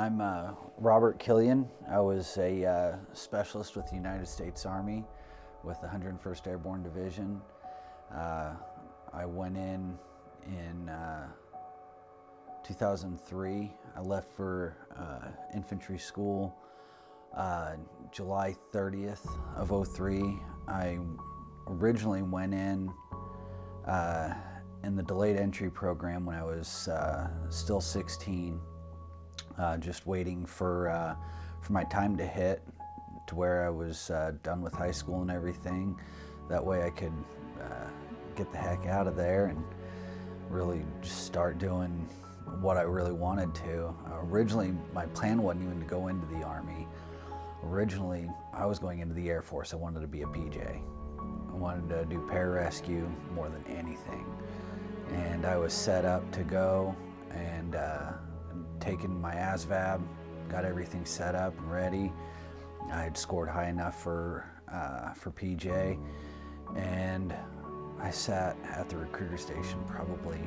I'm Robert Killion. I was a specialist with the United States Army with the 101st Airborne Division. I went in 2003. I left for infantry school July 30th of '03. I originally went in the delayed entry program when I was still 16. Just waiting for my time to hit to where I was done with high school and everything. That way I could get the heck out of there and really just start doing what I really wanted to. Originally, my plan wasn't even to go into the Army. Originally, I was going into the Air Force. I wanted to be a PJ. I wanted to do pararescue more than anything. And I was set up to go and taken my ASVAB, got everything set up and ready. I had scored high enough for PJ, and I sat at the recruiter station probably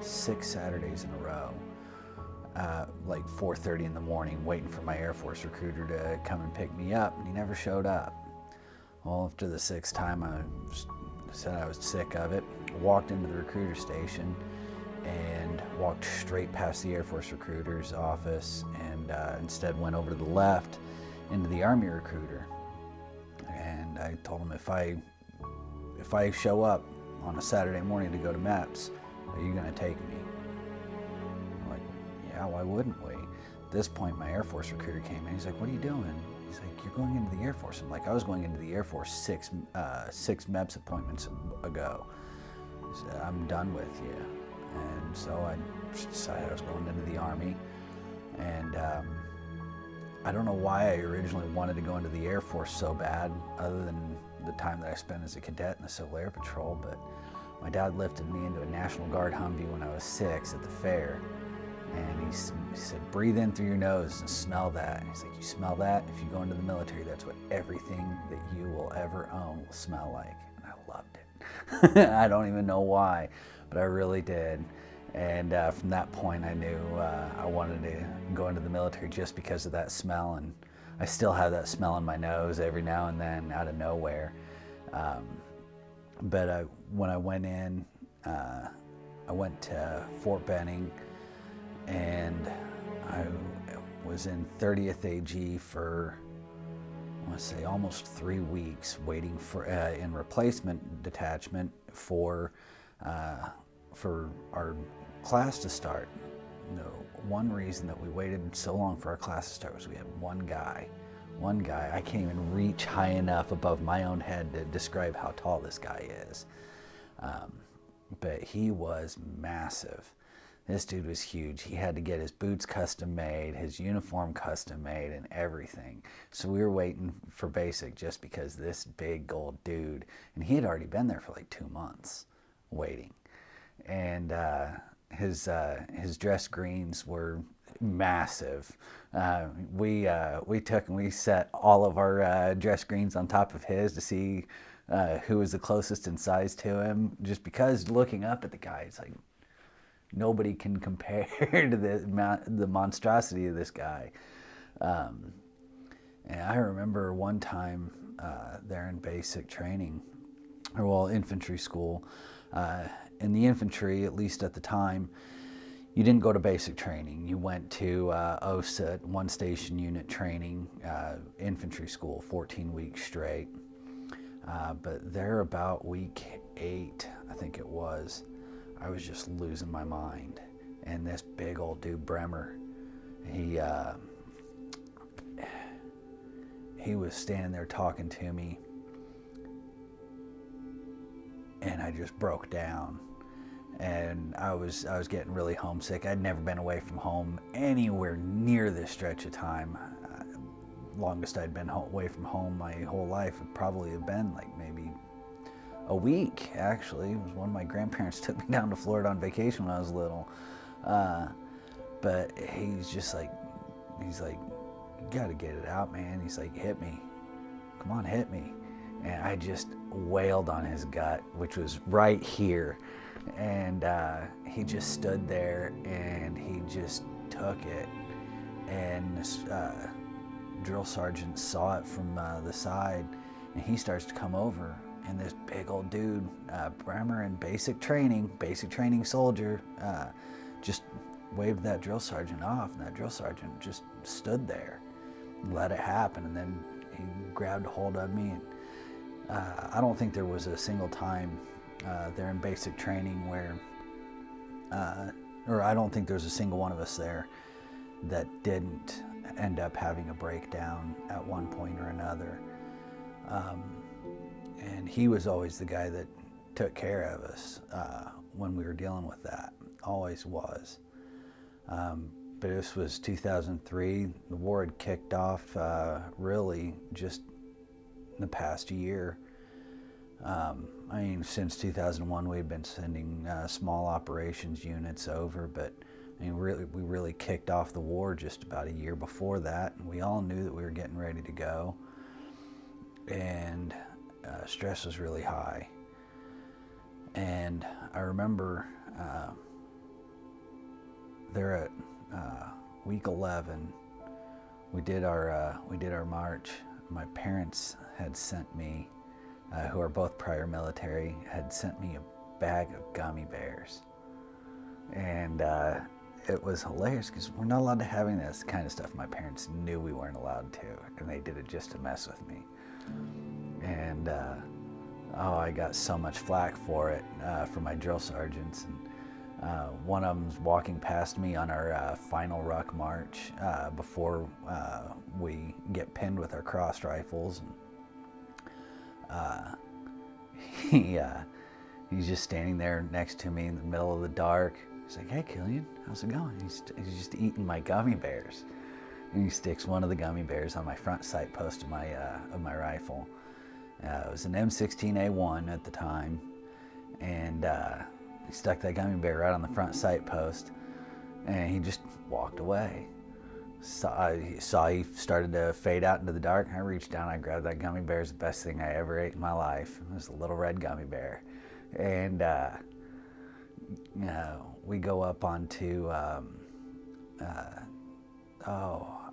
6 Saturdays in a row, like 4:30 in the morning, waiting for my Air Force recruiter to come and pick me up, and he never showed up. Well, after the 6th time, I said I was sick of it, walked into the recruiter station, and walked straight past the Air Force recruiter's office, and instead went over to the left into the Army recruiter. And I told him, if I show up on a Saturday morning to go to MEPS, are you going to take me? I'm like, yeah, why wouldn't we? At this point, my Air Force recruiter came in. He's like, what are you doing? He's like, you're going into the Air Force. I'm like, I was going into the Air Force six MEPS appointments ago. He said, I'm done with you. And so I decided I was going into the Army. And I don't know why I originally wanted to go into the Air Force so bad, other than the time that I spent as a cadet in the Civil Air Patrol. But my dad lifted me into a National Guard Humvee when I was 6 at the fair. And he said, breathe in through your nose and smell that. He's like, you smell that? If you go into the military, that's what everything that you will ever own will smell like. And I loved it. I don't even know why, but I really did. And from that point, I knew I wanted to go into the military just because of that smell. And I still have that smell in my nose every now and then out of nowhere. But when I went in, I went to Fort Benning, and I was in 30th AG for, I want to say, almost 3 weeks, waiting for in replacement detachment for our class to start. One reason that we waited so long for our class to start was we had one guy, I can't even reach high enough above my own head to describe how tall this guy is. But he was massive. This dude was huge. He had to get his boots custom made, his uniform custom made, and everything. So we were waiting for basic just because this big old dude, and he had already been there for like 2 months waiting. And his dress greens were massive. We took and we set all of our dress greens on top of his to see who was the closest in size to him, just because looking up at the guy, it's like, nobody can compare to the monstrosity of this guy. And I remember one time there in basic training, infantry school. In the infantry, at least at the time, you didn't go to basic training. You went to OSA, one station unit training, infantry school, 14 weeks straight. But there about week 8, I think it was, I was just losing my mind. And this big old dude, Bremer, he was standing there talking to me, and I just broke down. And I was getting really homesick. I'd never been away from home anywhere near this stretch of time. Longest I'd been away from home my whole life would probably have been like maybe a week, actually. It was when my grandparents took me down to Florida on vacation when I was little. But he's like, you gotta get it out, man. He's like, hit me. Come on, hit me. And I just wailed on his gut, which was right here. And he just stood there and he just took it. and this drill sergeant saw it from the side, and he starts to come over, and this big old dude, Bremer in basic training soldier, just waved that drill sergeant off, and that drill sergeant just stood there and let it happen, and then he grabbed a hold of me. And I don't think there was a single time there in basic training where, or I don't think there's a single one of us there that didn't end up having a breakdown at one point or another. And he was always the guy that took care of us when we were dealing with that, always was. But this was 2003. The war had kicked off really just in the past year. I mean, since 2001, we'd been sending small operations units over, but I mean, we really kicked off the war just about a year before that, and we all knew that we were getting ready to go, and stress was really high. And I remember there at week 11, we did our march. My parents had sent me, who are both prior military, had sent me a bag of gummy bears. And it was hilarious because we're not allowed to having this kind of stuff. My parents knew we weren't allowed to, and they did it just to mess with me. And I got so much flack for it from my drill sergeants. And one of them's walking past me on our final ruck march before we get pinned with our crossed rifles. And, he's just standing there next to me in the middle of the dark. He's like, "Hey, Killian, how's it going?" He's just eating my gummy bears. And he sticks one of the gummy bears on my front sight post of my rifle. It was an M16A1 at the time, and he stuck that gummy bear right on the front sight post, and he just walked away. He started to fade out into the dark. I reached down, I grabbed that gummy bear. It's the best thing I ever ate in my life. It was a little red gummy bear. And we go up onto, I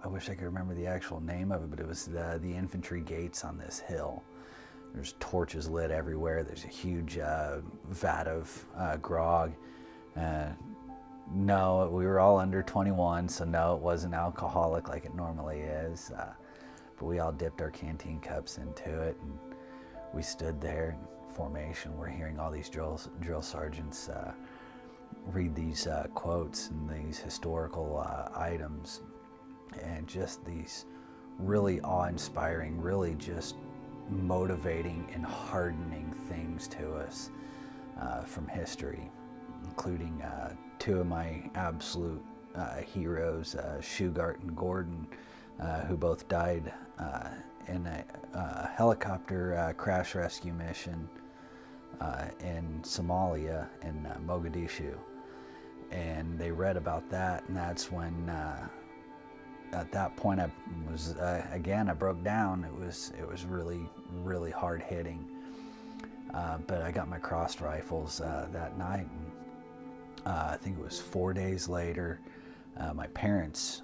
wish I could remember the actual name of it, but it was the infantry gates on this hill. There's torches lit everywhere. There's a huge vat of grog. No, we were all under 21, so no, it wasn't alcoholic like it normally is. But we all dipped our canteen cups into it, and we stood there in formation. We're hearing all these drill sergeants read these quotes and these historical items, and just these really awe-inspiring, really just motivating and hardening things to us from history, including two of my absolute heroes, Shugart and Gordon, who both died in a helicopter crash rescue mission in Somalia, in Mogadishu. And they read about that, and that's when at that point I was again, I broke down. It was really, really hard hitting, but I got my crossed rifles that night, and I think it was 4 days later, my parents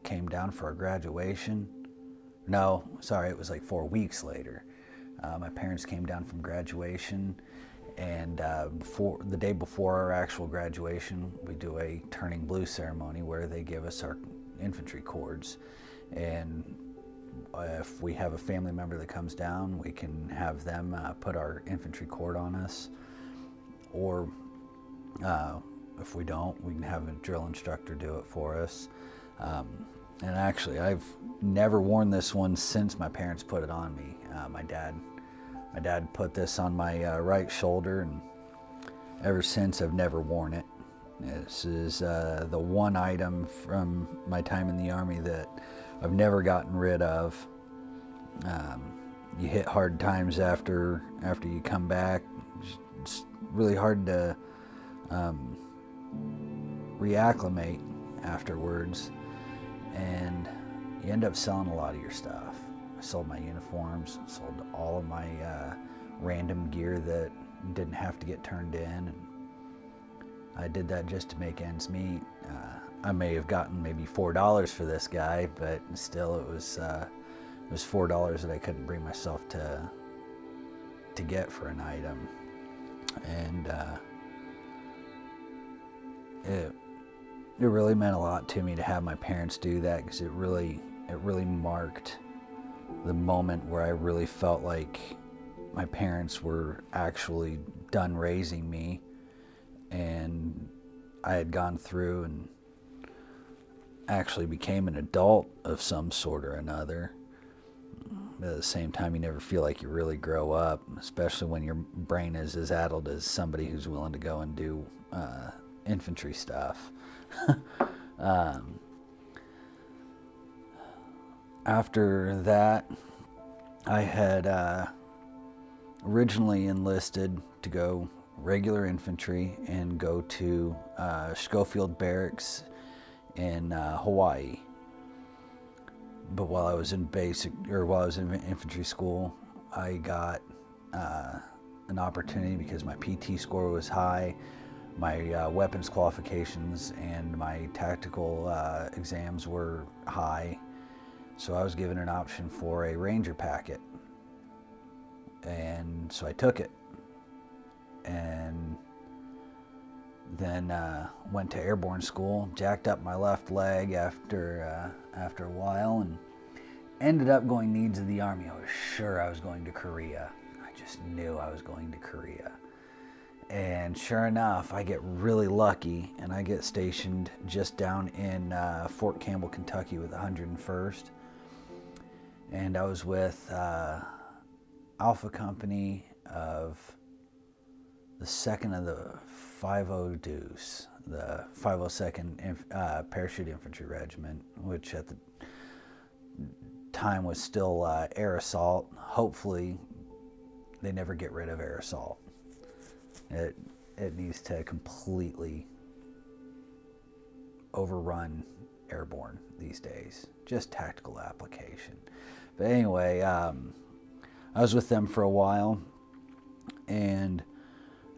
came down for our graduation. No, sorry, it was like 4 weeks later. My parents came down from graduation, and the day before our actual graduation, we do a turning blue ceremony where they give us our infantry cords. And if we have a family member that comes down, we can have them put our infantry cord on us. Or if we don't, we can have a drill instructor do it for us. And actually, I've never worn this one since my parents put it on me. My dad put this on my right shoulder, and ever since I've never worn it. This is the one item from my time in the Army that I've never gotten rid of. You hit hard times after you come back. It's really hard to reacclimate afterwards, and you end up selling a lot of your stuff. I sold my uniforms, sold all of my random gear that didn't have to get turned in, and I did that just to make ends meet. I may have gotten maybe $4 for this guy, but still it was $4 that I couldn't bring myself to get for an item. And it really meant a lot to me to have my parents do that, because it really marked the moment where I really felt like my parents were actually done raising me, and I had gone through and actually became an adult of some sort or another. But at the same time, you never feel like you really grow up, especially when your brain is as adult as somebody who's willing to go and do infantry stuff. After that, I had originally enlisted to go regular infantry and go to Schofield Barracks in Hawaii. But while I was in infantry school, I got an opportunity because my PT score was high, my weapons qualifications and my tactical exams were high. So I was given an option for a Ranger packet. And so I took it. And then went to Airborne school, jacked up my left leg after a while, and ended up going needs of the Army. I was sure I was going to Korea. I just knew I was going to Korea. And sure enough, I get really lucky, and I get stationed just down in Fort Campbell, Kentucky with the 101st. And I was with Alpha Company of the 2nd of the 50 Deuce, the 502nd Parachute Infantry Regiment, which at the time was still air assault. Hopefully, they never get rid of air assault. It needs to completely overrun airborne these days. Just tactical application. But anyway, I was with them for a while, and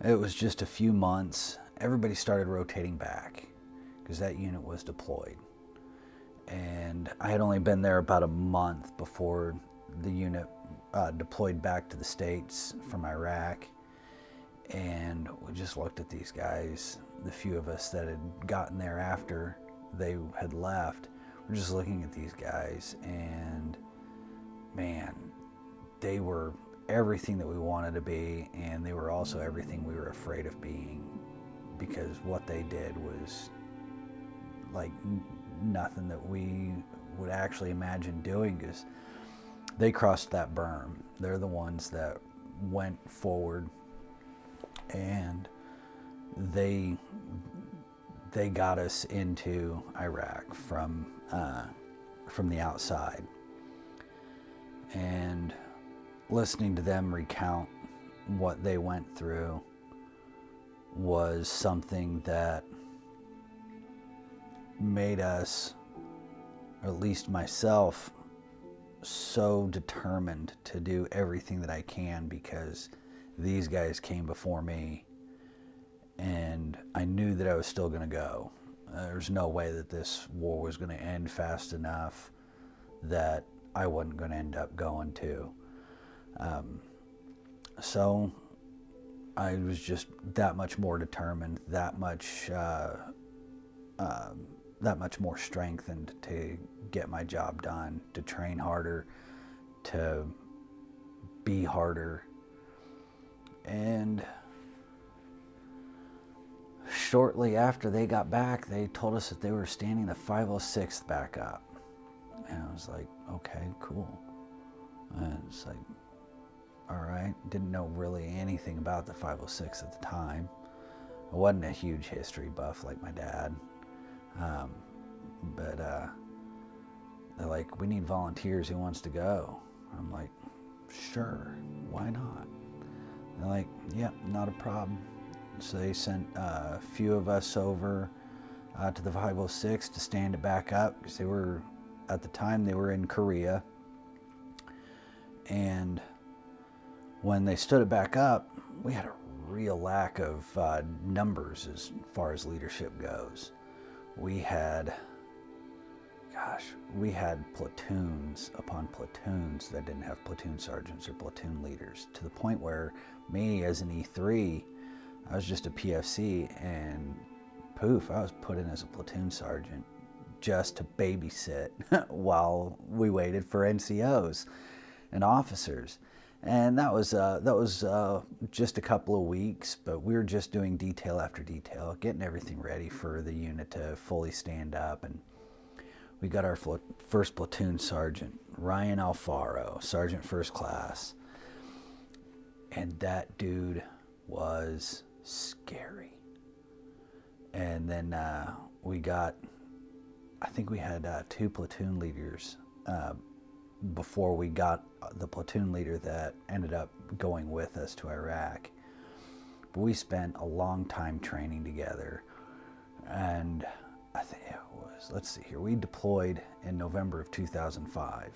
it was just a few months. Everybody started rotating back because that unit was deployed. And I had only been there about a month before the unit deployed back to the States from Iraq. And we just looked at these guys, the few of us that had gotten there after they had left. We're just looking at these guys, and man, they were everything that we wanted to be, and they were also everything we were afraid of being, because what they did was like nothing that we would actually imagine doing, because they crossed that berm. They're the ones that went forward, and they got us into Iraq from the outside. And listening to them recount what they went through was something that made us, or at least myself, so determined to do everything that I can, because these guys came before me, and I knew that I was still going to go. There's no way that this war was going to end fast enough that I wasn't going to end up going too. So I was just that much more determined, that much more strengthened to get my job done, to train harder, to be harder. And shortly after they got back, they told us that they were standing the 506th back up. And I was like, okay, cool. And it's like, all right. Didn't know really anything about the 506 at the time. I wasn't a huge history buff like my dad. But they're like, we need volunteers. Who wants to go? I'm like, sure, why not? They're like, yeah, not a problem. So they sent a few of us over to the 506 to stand it back up, because they were, at the time, they were in Korea. And when they stood it back up, we had a real lack of numbers as far as leadership goes. we had platoons upon platoons that didn't have platoon sergeants or platoon leaders, to the point where me as an E3, I was just a PFC, and poof, I was put in as a platoon sergeant just to babysit while we waited for NCOs and officers. And that was just a couple of weeks, but we were just doing detail after detail, getting everything ready for the unit to fully stand up. And we got our first platoon sergeant, Ryan Alfaro, Sergeant First Class. And that dude was scary. And then we got, I think we had 2 platoon leaders before we got the platoon leader that ended up going with us to Iraq. But we spent a long time training together, and I think it was, let's see here, we deployed in November of 2005,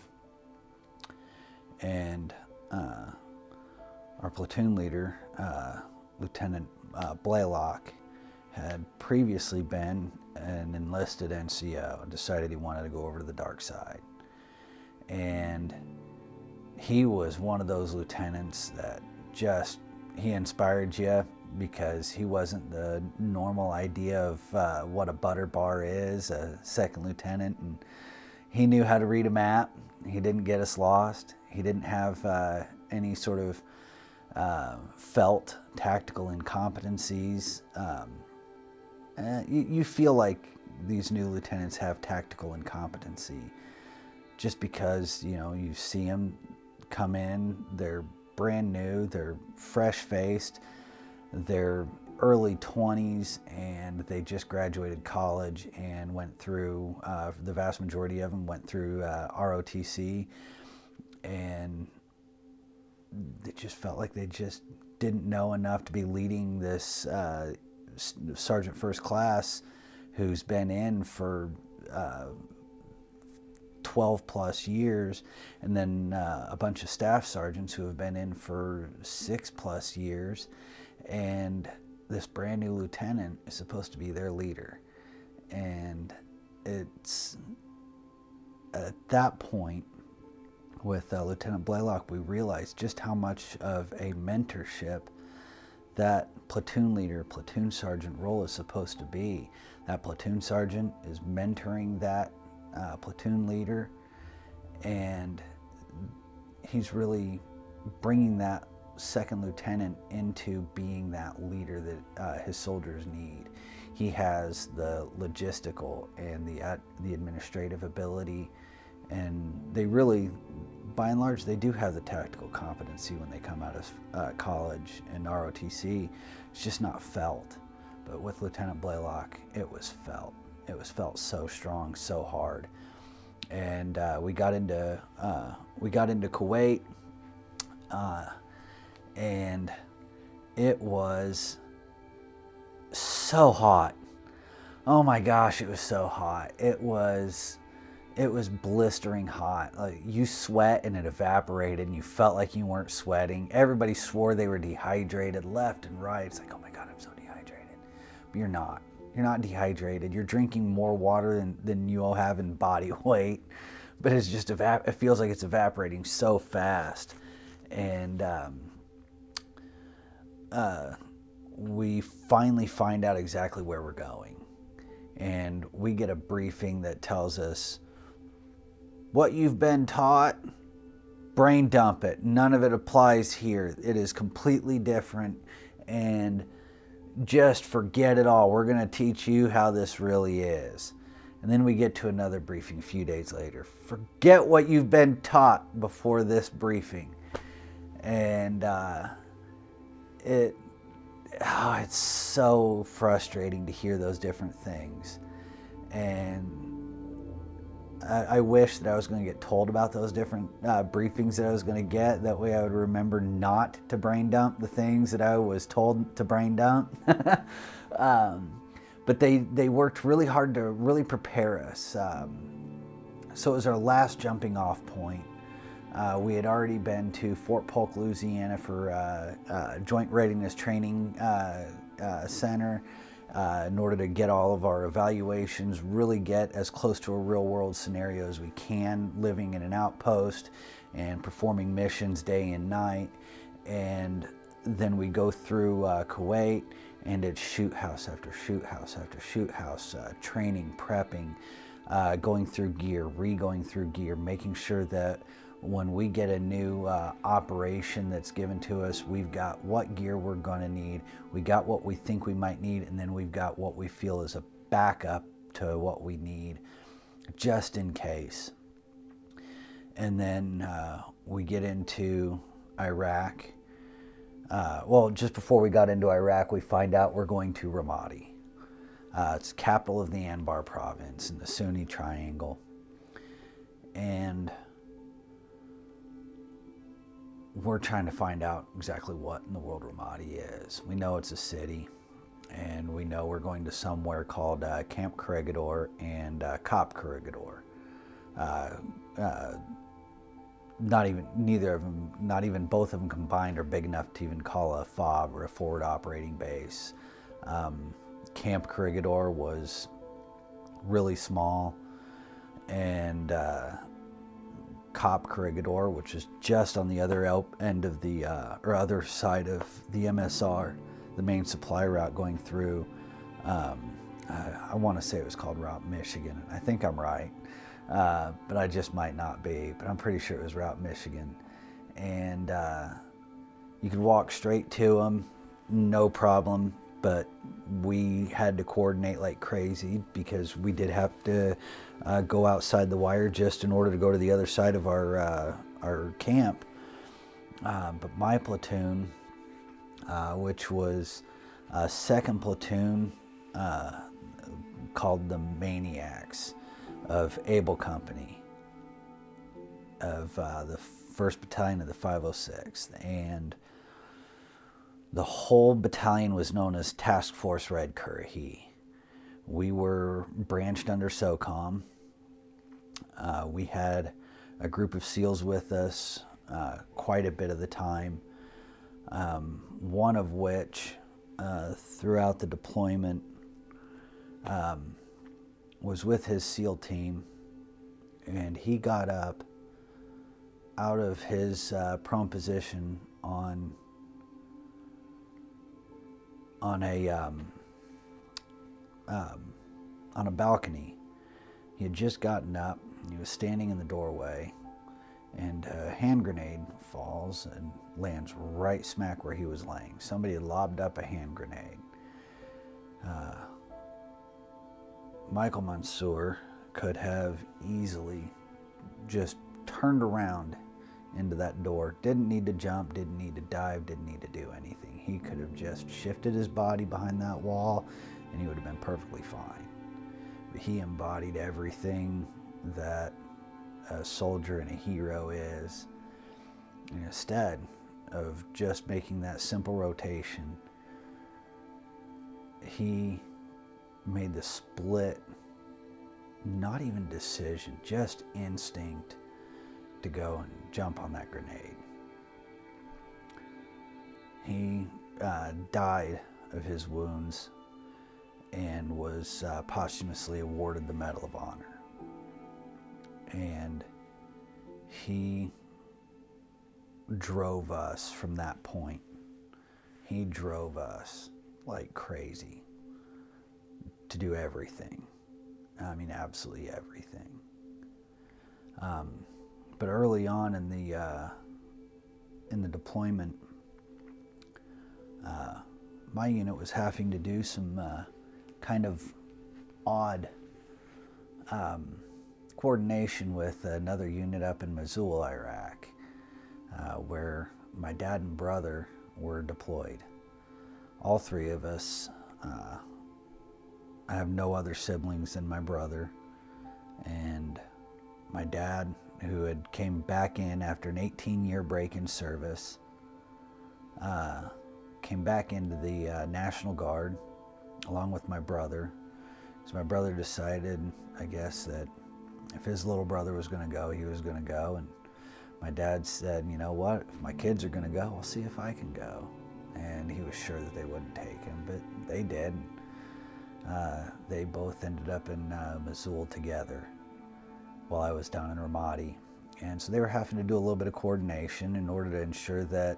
and our platoon leader, Lieutenant Blaylock, had previously been an enlisted NCO and decided he wanted to go over to the dark side. And he was one of those lieutenants that he inspired you, because he wasn't the normal idea of what a butter bar is, a second lieutenant. And he knew how to read a map. He didn't get us lost. He didn't have any sort of felt tactical incompetencies. You feel like these new lieutenants have tactical incompetency just because, you see them come in, they're brand new, they're fresh-faced, they're early 20s, and they just graduated college and went through, the vast majority of them went through ROTC, and they just felt like they just didn't know enough to be leading this Sergeant First Class who's been in for 12 plus years, and then a bunch of staff sergeants who have been in for 6 plus years, and this brand new lieutenant is supposed to be their leader. And it's at that point with Lieutenant Blaylock, we realized just how much of a mentorship that platoon leader, platoon sergeant role is supposed to be. That platoon sergeant is mentoring that platoon leader, and he's really bringing that second lieutenant into being that leader that his soldiers need. He has the logistical and the administrative ability, and they really, by and large, they do have the tactical competency when they come out of college and ROTC. It's just not felt. But with Lieutenant Blaylock, it was felt. It was felt so strong, so hard. And we got into Kuwait, and it was so hot. Oh my gosh, it was so hot. It was blistering hot. Like, you sweat and it evaporated, and you felt like you weren't sweating. Everybody swore they were dehydrated left and right. It's like, oh my God, I'm so dehydrated. But you're not. You're not dehydrated. You're drinking more water than you all have in body weight, but it's just it feels like it's evaporating so fast. And we finally find out exactly where we're going, and we get a briefing that tells us what you've been taught, brain dump it. None of it applies here. It is completely different, and just forget it all. We're going to teach you how this really is. And then we get to another briefing a few days later. Forget what you've been taught before this briefing. And it's so frustrating to hear those different things. And I wish that I was going to get told about those different briefings that I was going to get. That way I would remember not to brain dump the things that I was told to brain dump. But they worked really hard to really prepare us. So it was our last jumping off point. We had already been to Fort Polk, Louisiana for Joint Readiness Training Center. in order to get all of our evaluations, really get as close to a real world scenario as we can, living in an outpost and performing missions day and night. And then we go through Kuwait, and it's shoot house after shoot house after shoot house, training, prepping, going through gear, re-going through gear, making sure that when we get a new operation that's given to us, we've got what gear we're going to need, we got what we think we might need, and then we've got what we feel is a backup to what we need, just in case. And then we get into Iraq. Well, just before we got into Iraq, we find out we're going to Ramadi. It's capital of the Anbar province in the Sunni Triangle. And we're trying to find out exactly what in the world Ramadi is. We know it's a city, and we know we're going to somewhere called Camp Corregidor and Cop Corregidor. Not even both of them combined are big enough to even call a FOB or a forward operating base. Camp Corregidor was really small, and Cop Corregidor, which is just on the other end of the or other side of the MSR, the main supply route going through. I want to say it was called Route Michigan. I think I'm right, but I just might not be. But I'm pretty sure it was Route Michigan, and you could walk straight to them, no problem. But we had to coordinate like crazy because we did have to go outside the wire just in order to go to the other side of our camp. But my platoon, which was a second platoon, called the Maniacs of Able Company of the 1st Battalion of the 506th, and the whole battalion was known as Task Force Red Currahee. We were branched under SOCOM. We had a group of SEALs with us quite a bit of the time, one of which throughout the deployment was with his SEAL team, and he got up out of his prone position on a balcony. He had just gotten up. He was standing in the doorway, and a hand grenade falls and lands right smack where he was laying. Somebody had lobbed up a hand grenade. Michael Mansour could have easily just turned around into that door. Didn't need to jump, didn't need to dive, didn't need to do anything. He could have just shifted his body behind that wall and he would have been perfectly fine. But he embodied everything that a soldier and a hero is. And instead of just making that simple rotation, he made the split, not even decision, just instinct to go and jump on that grenade. He died of his wounds and was posthumously awarded the Medal of Honor. And he drove us from that point. He drove us like crazy to do everything. I mean, absolutely everything. But early on in the deployment, my unit was having to do some kind of odd coordination with another unit up in Mosul, Iraq, where my dad and brother were deployed. All three of us. I have no other siblings than my brother, and my dad, who had came back in after an 18-year break in service, came back into the National Guard along with my brother. So my brother decided, I guess, that if his little brother was going to go, he was going to go. And my dad said, you know what, if my kids are going to go, I'll see if I can go. And he was sure that they wouldn't take him, but they did. They both ended up in Missoula together while I was down in Ramadi. And so they were having to do a little bit of coordination in order to ensure that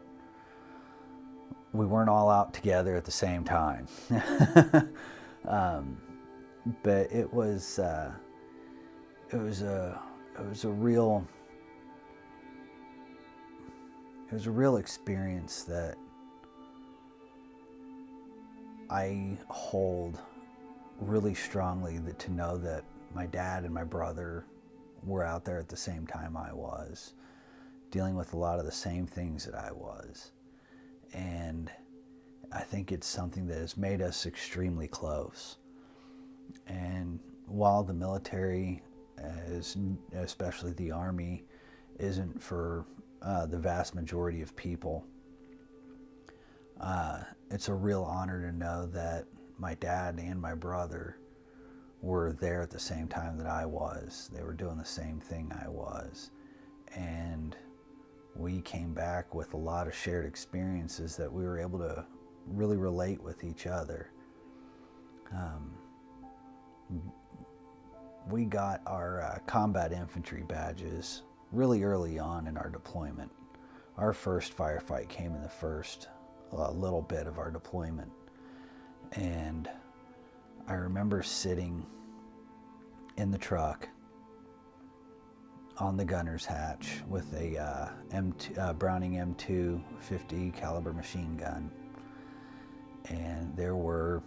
we weren't all out together at the same time. But it was a real experience that I hold really strongly, that to know that my dad and my brother were out there at the same time I was, dealing with a lot of the same things that I was. And I think it's something that has made us extremely close. And while the military, especially the Army, isn't for the vast majority of people, it's a real honor to know that my dad and my brother were there at the same time that I was. They were doing the same thing I was. And we came back with a lot of shared experiences that we were able to really relate with each other. We got our combat infantry badges really early on in our deployment. Our first firefight came in the first little bit of our deployment. And I remember sitting in the truck on the gunner's hatch with a Browning M2 50 caliber machine gun. And there were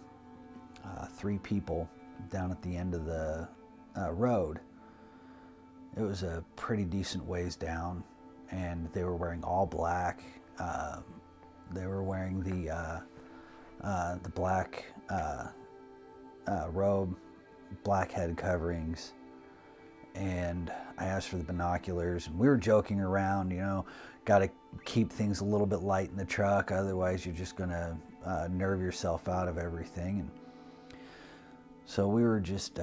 3 people down at the end of the road. It was a pretty decent ways down, and they were wearing all black. They were wearing the black robe, black head coverings, and I asked for the binoculars, and we were joking around, got to keep things a little bit light in the truck, otherwise you're just going to nerve yourself out of everything. And so we were just,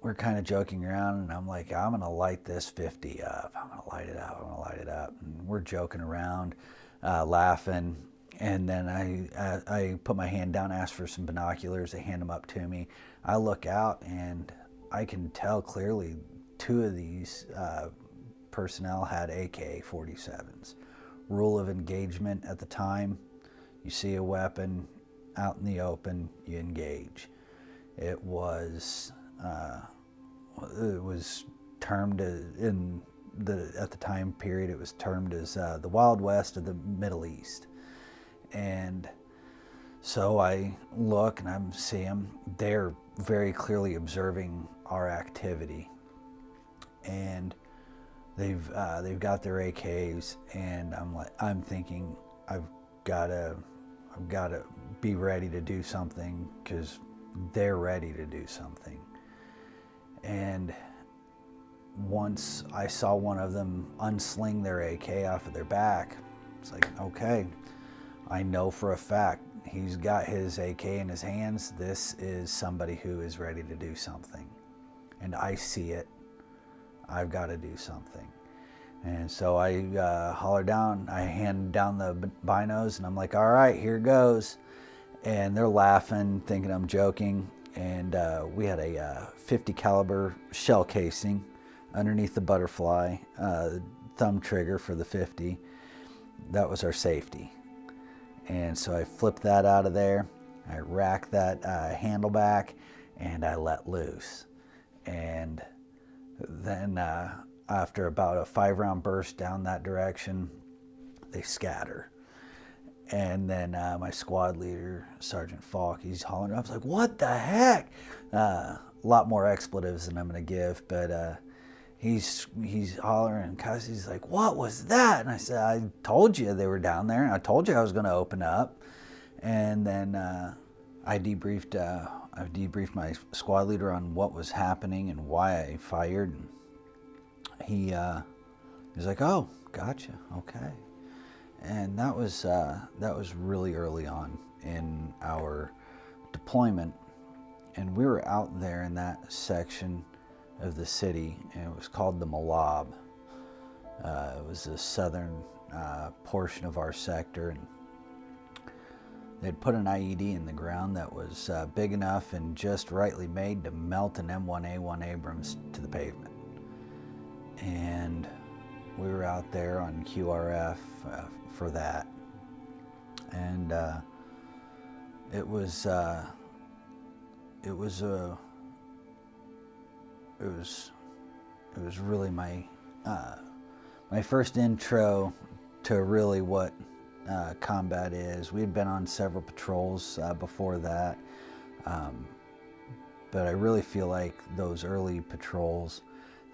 we're kind of joking around, and I'm like, I'm going to light this 50 up. I'm going to light it up. I'm going to light it up. And we're joking around, laughing. And then I put my hand down, asked for some binoculars. They hand them up to me. I look out, and I can tell clearly 2 of these personnel had AK-47s. Rule of engagement at the time: you see a weapon out in the open, you engage. It was termed at the time period, it was termed as the Wild West of the Middle East. And so I look and I see them. They're very clearly observing our activity, and they've got their AKs, and I'm thinking I've got to be ready to do something, because they're ready to do something. And once I saw one of them unsling their AK off of their back, it's like, okay, I know for a fact he's got his AK in his hands. This is somebody who is ready to do something. And I see it. I've got to do something. And so I holler down, I hand down the binos, and I'm like, all right, here goes. And they're laughing, thinking I'm joking. And we had a 50 caliber shell casing underneath the butterfly, thumb trigger for the 50. That was our safety. And so I flipped that out of there. I racked that handle back, and I let loose. And then after about a 5-round burst down that direction, they scatter. And then my squad leader, Sergeant Falk, he's hollering. I was like, what the heck? A lot more expletives than I'm going to give, but he's hollering, cause he's like, what was that? And I said, I told you they were down there. I told you I was going to open up. And then I debriefed my squad leader on what was happening and why I fired. And he was like, oh, gotcha, okay. And that was really early on in our deployment, and we were out there in that section of the city, and it was called the Malab. It was the southern portion of our sector, and they'd put an IED in the ground that was big enough and just rightly made to melt an M1A1 Abrams to the pavement. And we were out there on QRF for that. And it was really my first intro to really what combat is. We had been on several patrols before that, but I really feel like those early patrols,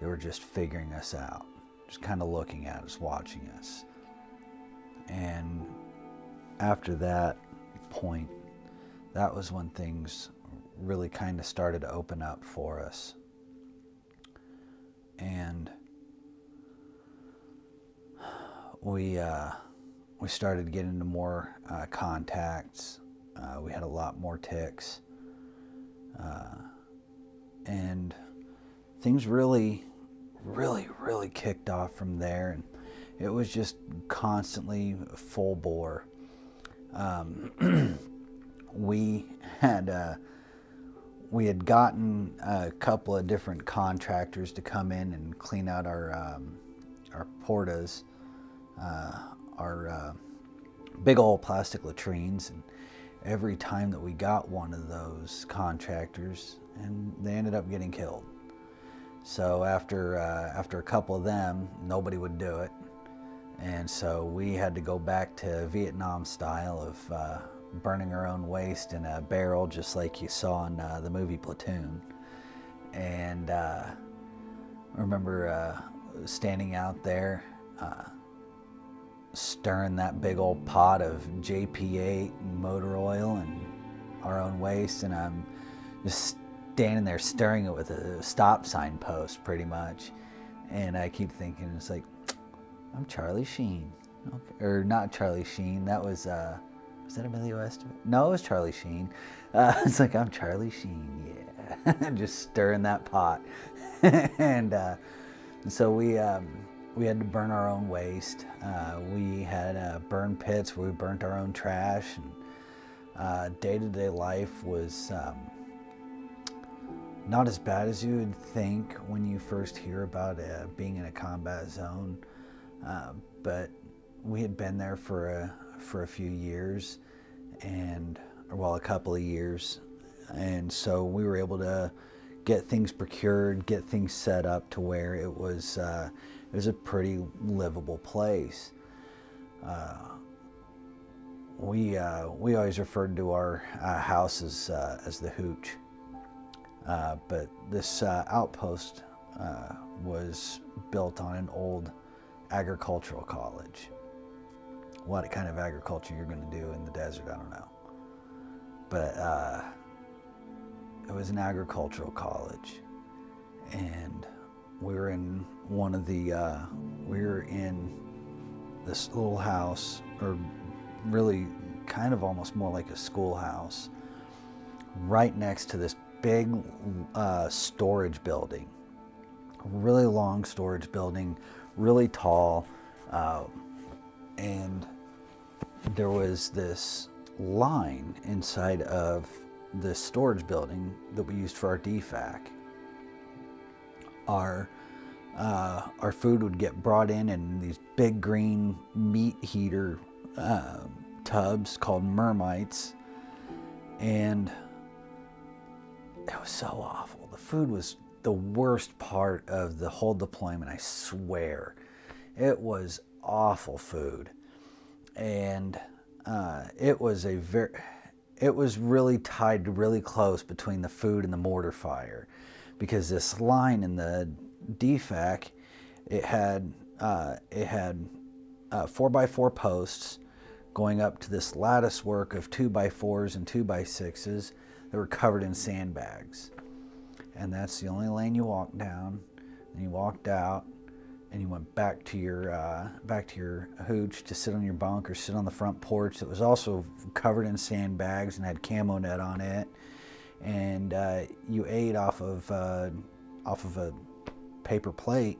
they were just figuring us out, just kind of looking at us, watching us. And after that point, that was when things really kind of started to open up for us. And we started getting into more contacts. We had a lot more ticks. And things really kicked off from there. And it was just constantly full bore. We had gotten a couple of different contractors to come in and clean out our portas, our big old plastic latrines, and every time that we got one of those contractors, and they ended up getting killed. So after a couple of them, nobody would do it, and so we had to go back to Vietnam style of burning our own waste in a barrel, just like you saw in the movie Platoon. And I remember standing out there, stirring that big old pot of JP8 and motor oil and our own waste, and I'm just standing there stirring it with a stop sign post, pretty much. And I keep thinking, it's like, I'm Charlie Sheen. Okay. Or not Charlie Sheen, that was that Emilio Estevez? No, it was Charlie Sheen. It's like, I'm Charlie Sheen, yeah. Just stirring that pot. And so we had to burn our own waste. We had burn pits where we burnt our own trash. And day-to-day life was not as bad as you would think when you first hear about being in a combat zone. But we had been there for a few years, a couple of years, and so we were able to get things procured, get things set up to where it was a pretty livable place. We always referred to our house as the hooch, but this outpost was built on an old agricultural college. What kind of agriculture you're going to do in the desert, I don't know. But it was an agricultural college, and we were in this little house, or really kind of almost more like a schoolhouse, right next to this big storage building, a really long storage building, really tall, and there was this line inside of this storage building that we used for our DFAC. Our food would get brought in these big green meat heater tubs called mermites, and it was so awful. The food was the worst part of the whole deployment, I swear. It was awful food, and it was really tied really close between the food and the mortar fire, because this line in the DFAC, it had 4x4 posts going up to this lattice work of 2x4s and 2x6s that were covered in sandbags, and that's the only lane you walked down. And you walked out, and you went back to your hooch to sit on your bunk or sit on the front porch that was also covered in sandbags and had camo net on it, and you ate off of a paper plate,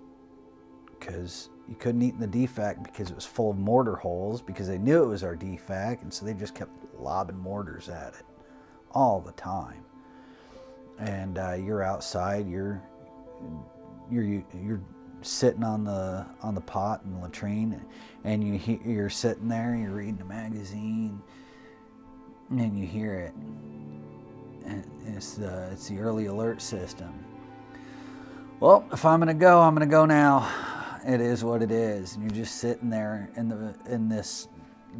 because you couldn't eat in the DFAC because it was full of mortar holes, because they knew it was our DFAC, and so they just kept lobbing mortars at it all the time. And you're outside, you're sitting on the pot in the latrine, and you're sitting there, you're reading a magazine, and you hear it, and it's the early alert system. Well, if I'm gonna go now. It is what it is, and you're just sitting there in this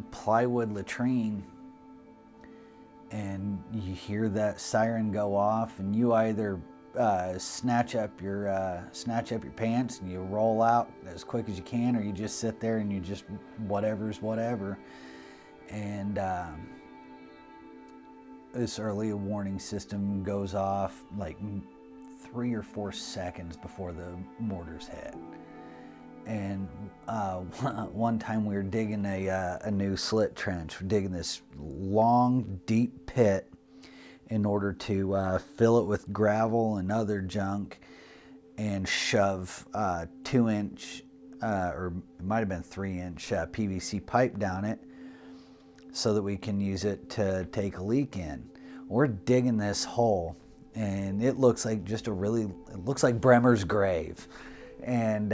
plywood latrine, and you hear that siren go off, and you either snatch up your pants and you roll out as quick as you can, or you just sit there and you just whatever's whatever. And this early warning system goes off like 3 or 4 seconds before the mortars hit. And one time we were digging a new slit trench. We're digging this long, deep pit in order to fill it with gravel and other junk, and shove 2-inch, or it might have been 3-inch PVC pipe down it, so that we can use it to take a leak in. We're digging this hole, and it looks like it looks like Bremer's grave, and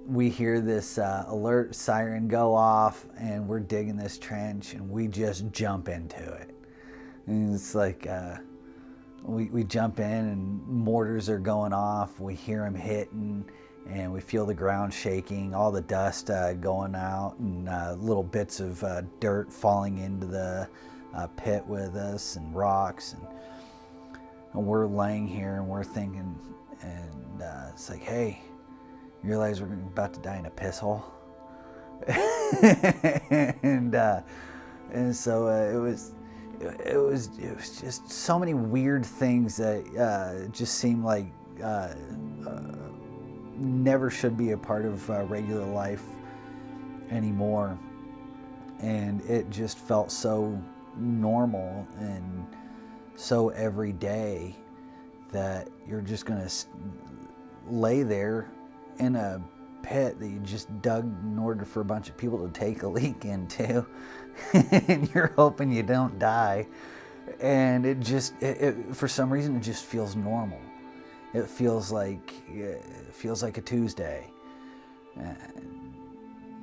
we hear this alert siren go off, and we're digging this trench, and we just jump into it. And it's like we jump in, and mortars are going off. We hear them hitting, and we feel the ground shaking, all the dust going out, and little bits of dirt falling into the pit with us, and rocks, and we're laying here, and we're thinking, and it's like, hey, you realize we're about to die in a piss hole? and so it was just so many weird things that just seemed like never should be a part of regular life anymore. And it just felt so normal and so everyday that you're just gonna lay there in a pit that you just dug in order for a bunch of people to take a leak into, and you're hoping you don't die. And it for some reason, it just feels normal. It feels like a Tuesday.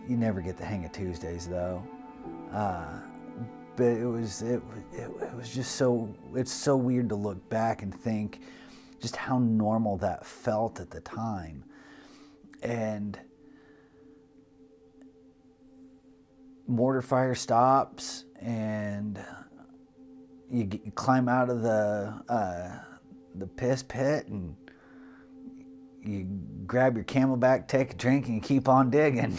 You never get the hang of Tuesdays, though. But it was just it's so weird to look back and think just how normal that felt at the time. And mortar fire stops, and you climb out of the piss pit, and you grab your Camelback, take a drink, and you keep on digging.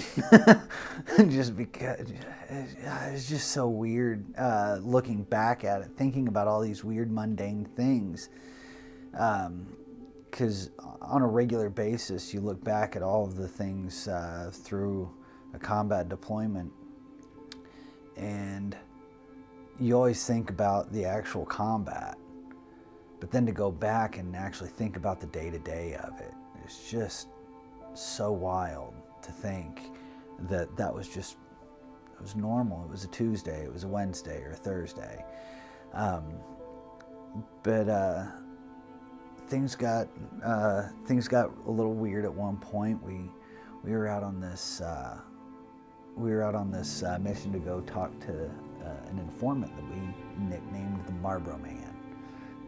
Just because it's just so weird looking back at it, thinking about all these weird mundane things. Because on a regular basis, you look back at all of the things through a combat deployment, and you always think about the actual combat. But then to go back and actually think about the day-to-day of it, it's just so wild to think that it was normal. It was a Tuesday, it was a Wednesday or a Thursday. But things got a little weird at one point. We were out on this mission to go talk to an informant that we nicknamed the Marlboro Man.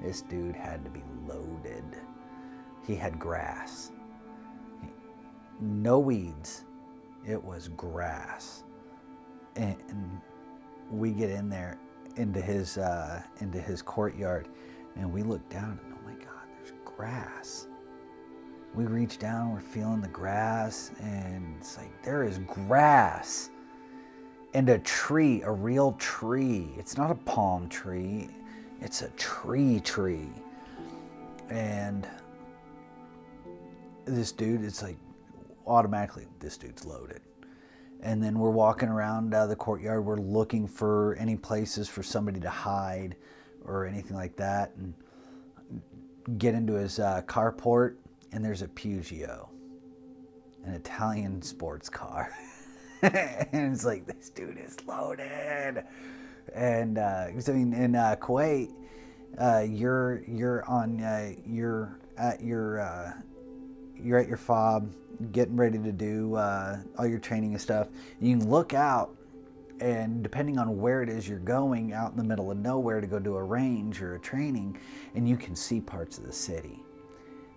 This dude had to be loaded. He had grass, no weeds. It was grass, and we get in there into his courtyard, and we look down, and oh my God, there's grass. We reach down, we're feeling the grass, and it's like, there is grass. And a tree, a real tree. It's not a palm tree, it's a tree. And this dude, it's like, automatically, this dude's loaded. And then we're walking around the courtyard, we're looking for any places for somebody to hide or anything like that, and get into his carport, and there's a Peugeot. an Italian sports car. And it's like, this dude is loaded. And so in Kuwait, you're at your fob, getting ready to do all your training and stuff. You can look out, and depending on where it is you're going, out in the middle of nowhere to go do a range or a training, and you can see parts of the city.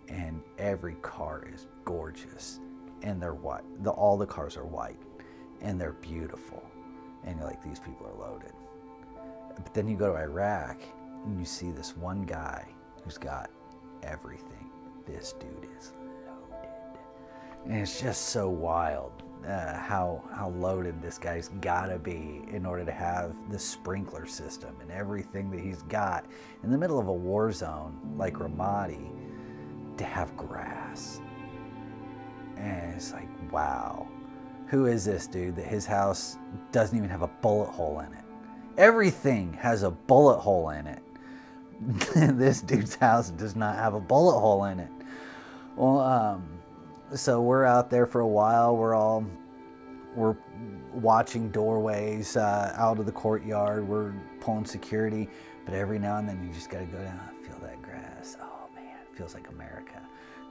And every car is gorgeous, and they're white. All the cars are white, and they're beautiful. And you're like, these people are loaded. But then you go to Iraq, and you see this one guy who's got everything. This dude is loaded. And it's just so wild how loaded this guy's gotta be in order to have the sprinkler system and everything that he's got in the middle of a war zone like Ramadi, to have grass. And it's like, wow, who is this dude that his house doesn't even have a bullet hole in it? Everything has a bullet hole in it. This dude's house does not have a bullet hole in it. Well, so we're out there for a while. We're watching doorways out of the courtyard. We're pulling security, but every now and then you just got to go down and feel that grass. Oh man, it feels like America.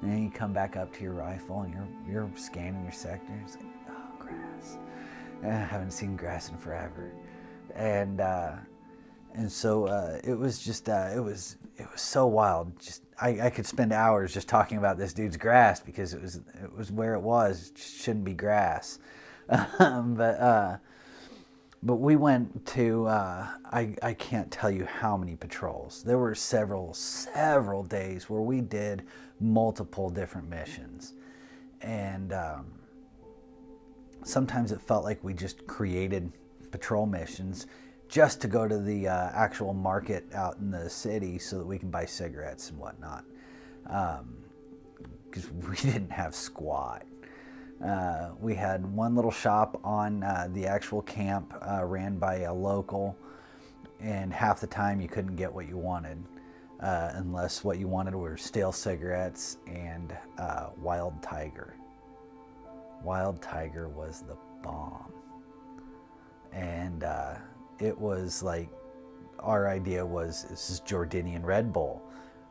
And then you come back up to your rifle and you're scanning your sector. It's like, oh, grass. I haven't seen grass in forever. And so it was just it was so wild. Just I could spend hours just talking about this dude's grass, because it was where it was. It just shouldn't be grass. But we went to I can't tell you how many patrols. There were several days where we did multiple different missions, and sometimes it felt like we just created patrol missions just to go to the actual market out in the city so that we can buy cigarettes and whatnot, because we didn't have squat. We had one little shop on the actual camp ran by a local, and half the time you couldn't get what you wanted unless what you wanted were stale cigarettes and Wild Tiger. Wild Tiger was the bomb. And it was like, our idea was, this is Jordanian Red Bull,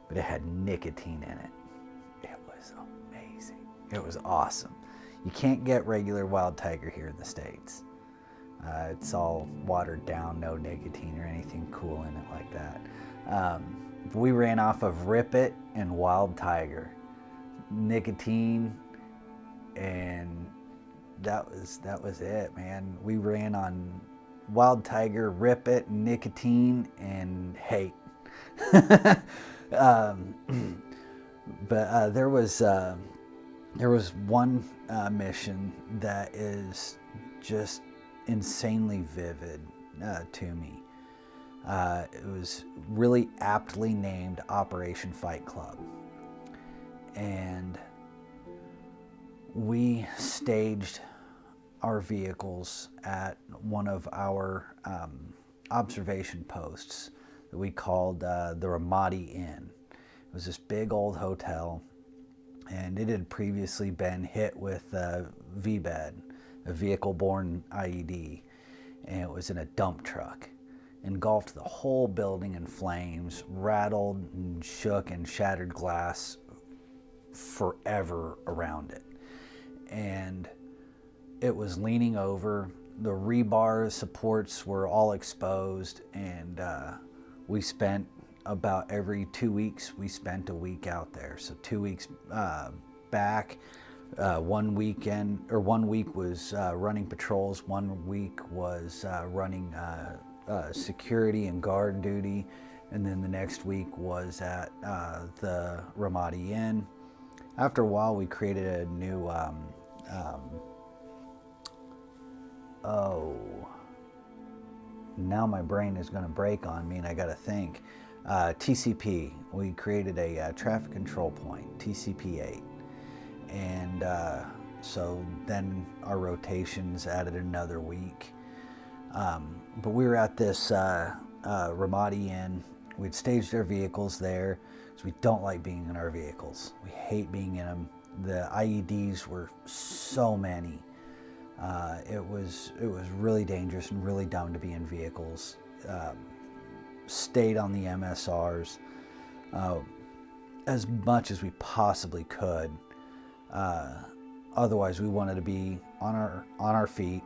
but it had nicotine in it. It was amazing. It was awesome. You can't get regular Wild Tiger here in the States. It's all watered down, no nicotine or anything cool in it like that. We ran off of Rip It and Wild Tiger. Nicotine, and that was it, man. We ran on Wild Tiger, Rip It, nicotine, and hate. But there was one mission that is just insanely vivid to me. It was really aptly named Operation Fight Club. And we staged our vehicles at one of our observation posts that we called the Ramadi Inn. It was this big old hotel, and it had previously been hit with VBED, a vehicle-borne IED, and it was in a dump truck. Engulfed the whole building in flames, rattled and shook and shattered glass forever around it. And it was leaning over. The rebar supports were all exposed, and we spent about every 2 weeks, we spent a week out there. So 2 weeks back, 1 weekend, or 1 week was running patrols, 1 week was running security and guard duty, and then the next week was at the Ramadi Inn. After a while, we created a new now my brain is going to break on me and I got to think. TCP, we created a traffic control point, TCP 8. And so then our rotations added another week. But we were at this Ramadi Inn. We'd staged our vehicles there because we don't like being in our vehicles. We hate being in them. The IEDs were so many. It was really dangerous and really dumb to be in vehicles. Stayed on the MSRs as much as we possibly could. Otherwise, we wanted to be on our feet,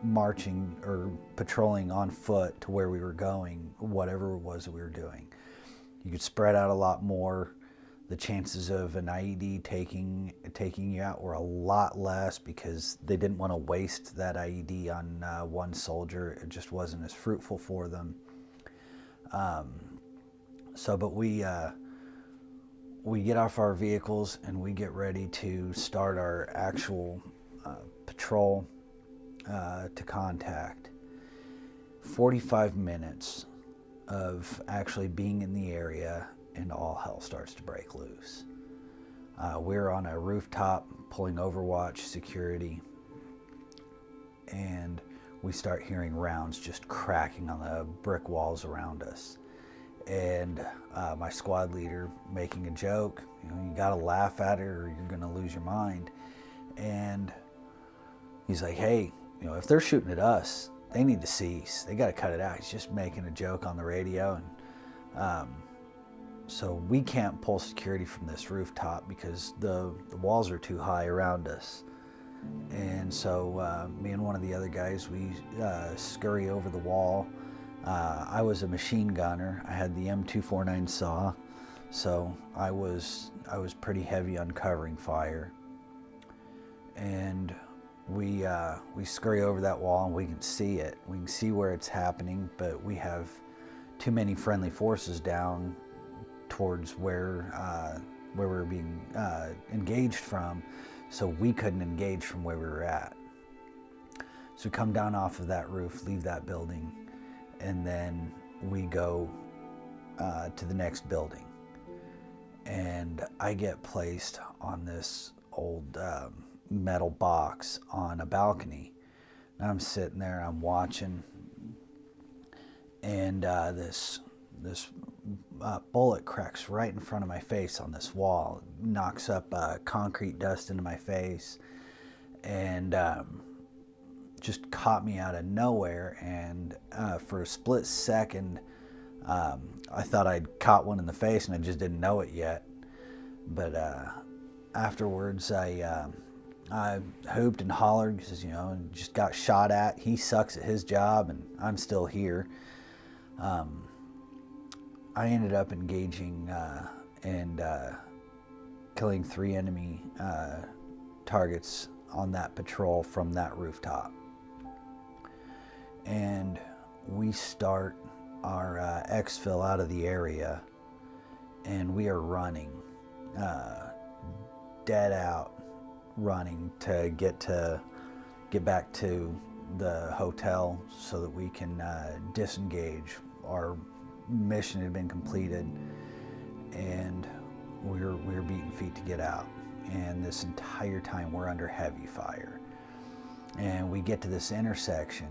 marching or patrolling on foot to where we were going, whatever it was that we were doing. You could spread out a lot more. The chances of an IED taking you out were a lot less because they didn't want to waste that IED on one soldier. It just wasn't as fruitful for them. But we get off our vehicles and we get ready to start our actual patrol to contact. 45 minutes of actually being in the area and all hell starts to break loose. We're on a rooftop pulling Overwatch security, and we start hearing rounds just cracking on the brick walls around us. And my squad leader making a joke, you gotta laugh at it or you're gonna lose your mind. And he's like, hey, if they're shooting at us, they need to cease. They gotta cut it out. He's just making a joke on the radio. And so we can't pull security from this rooftop because the walls are too high around us. And so me and one of the other guys, we scurry over the wall. I was a machine gunner. I had the M249 saw, so I was pretty heavy on covering fire. And we scurry over that wall and we can see it. We can see where it's happening, but we have too many friendly forces down towards where we were being engaged from, so we couldn't engage from where we were at. So we come down off of that roof, leave that building, and then we go to the next building. And I get placed on this old metal box on a balcony. And I'm sitting there, I'm watching, and this bullet cracks right in front of my face on this wall, knocks up concrete dust into my face, and just caught me out of nowhere. And for a split second, I thought I'd caught one in the face and I just didn't know it yet. But afterwards, I hooped and hollered because, just got shot at. He sucks at his job and I'm still here. I ended up engaging and killing 3 enemy targets on that patrol from that rooftop. And we start our exfil out of the area, and we are running, dead out, running to get back to the hotel so that we can disengage. Our mission had been completed, and we're beating feet to get out. And this entire time we're under heavy fire. And we get to this intersection,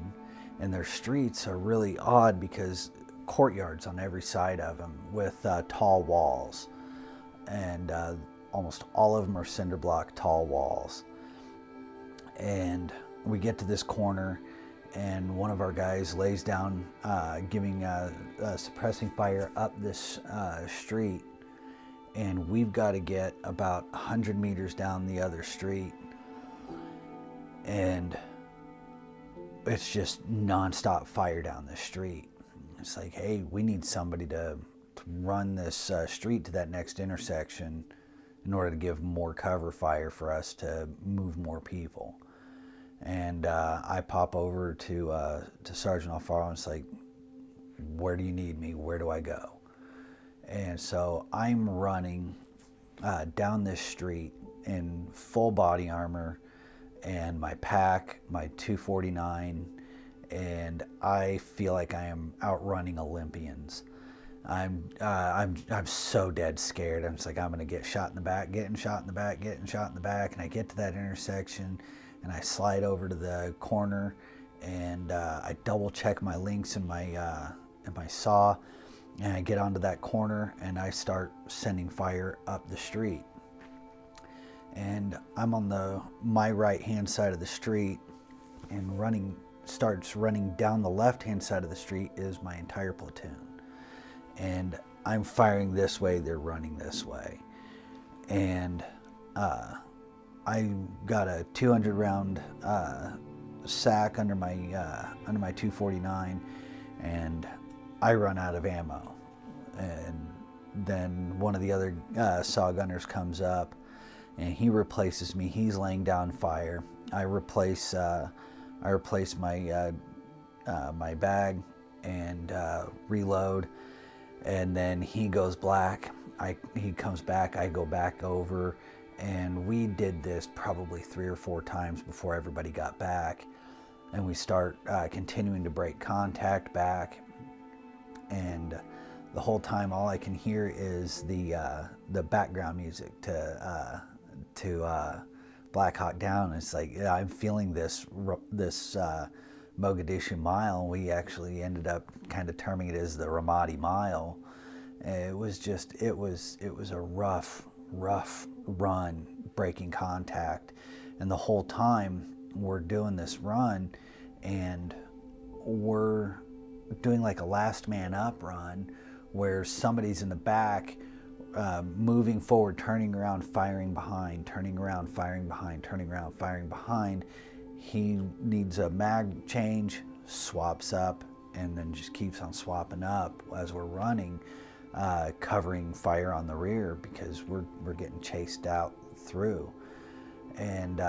and their streets are really odd because courtyards on every side of them with tall walls, and almost all of them are cinder block tall walls. And we get to this corner, and one of our guys lays down, giving suppressing fire up this street, and we've got to get about 100 meters down the other street, and it's just nonstop fire down the street. It's like, hey, we need somebody to run this street to that next intersection in order to give more cover fire for us to move more people. And I pop over to Sergeant Alfaro, and it's like, where do you need me? Where do I go? And so I'm running down this street in full body armor and my pack, my 249, and I feel like I am outrunning Olympians. I'm so dead scared. I'm just like, I'm gonna get shot in the back, getting shot in the back, getting shot in the back, and I get to that intersection, and I slide over to the corner, and I double check my links and my saw, and I get onto that corner, and I start sending fire up the street. and I'm on my right-hand side of the street, and starts running down the left-hand side of the street is my entire platoon. And I'm firing this way, they're running this way. And I got a 200 round sack under my 249, and I run out of ammo. And then one of the other saw gunners comes up, and he replaces me. He's laying down fire. I replace my my bag and reload, and then he goes black. He comes back. I go back over, and we did this probably 3 or 4 times before everybody got back, and we start continuing to break contact back, and the whole time all I can hear is the background music to Black Hawk Down. It's like, yeah, I'm feeling this Mogadishu Mile, and we actually ended up kind of terming it as the Ramadi Mile. It was a rough run, breaking contact, and the whole time we're doing this run, and we're doing like a last man up run where somebody's in the back, moving forward, turning around, firing behind, turning around, firing behind, turning around, firing behind. He needs a mag change, swaps up, and then just keeps on swapping up as we're running, covering fire on the rear because we're getting chased out through. And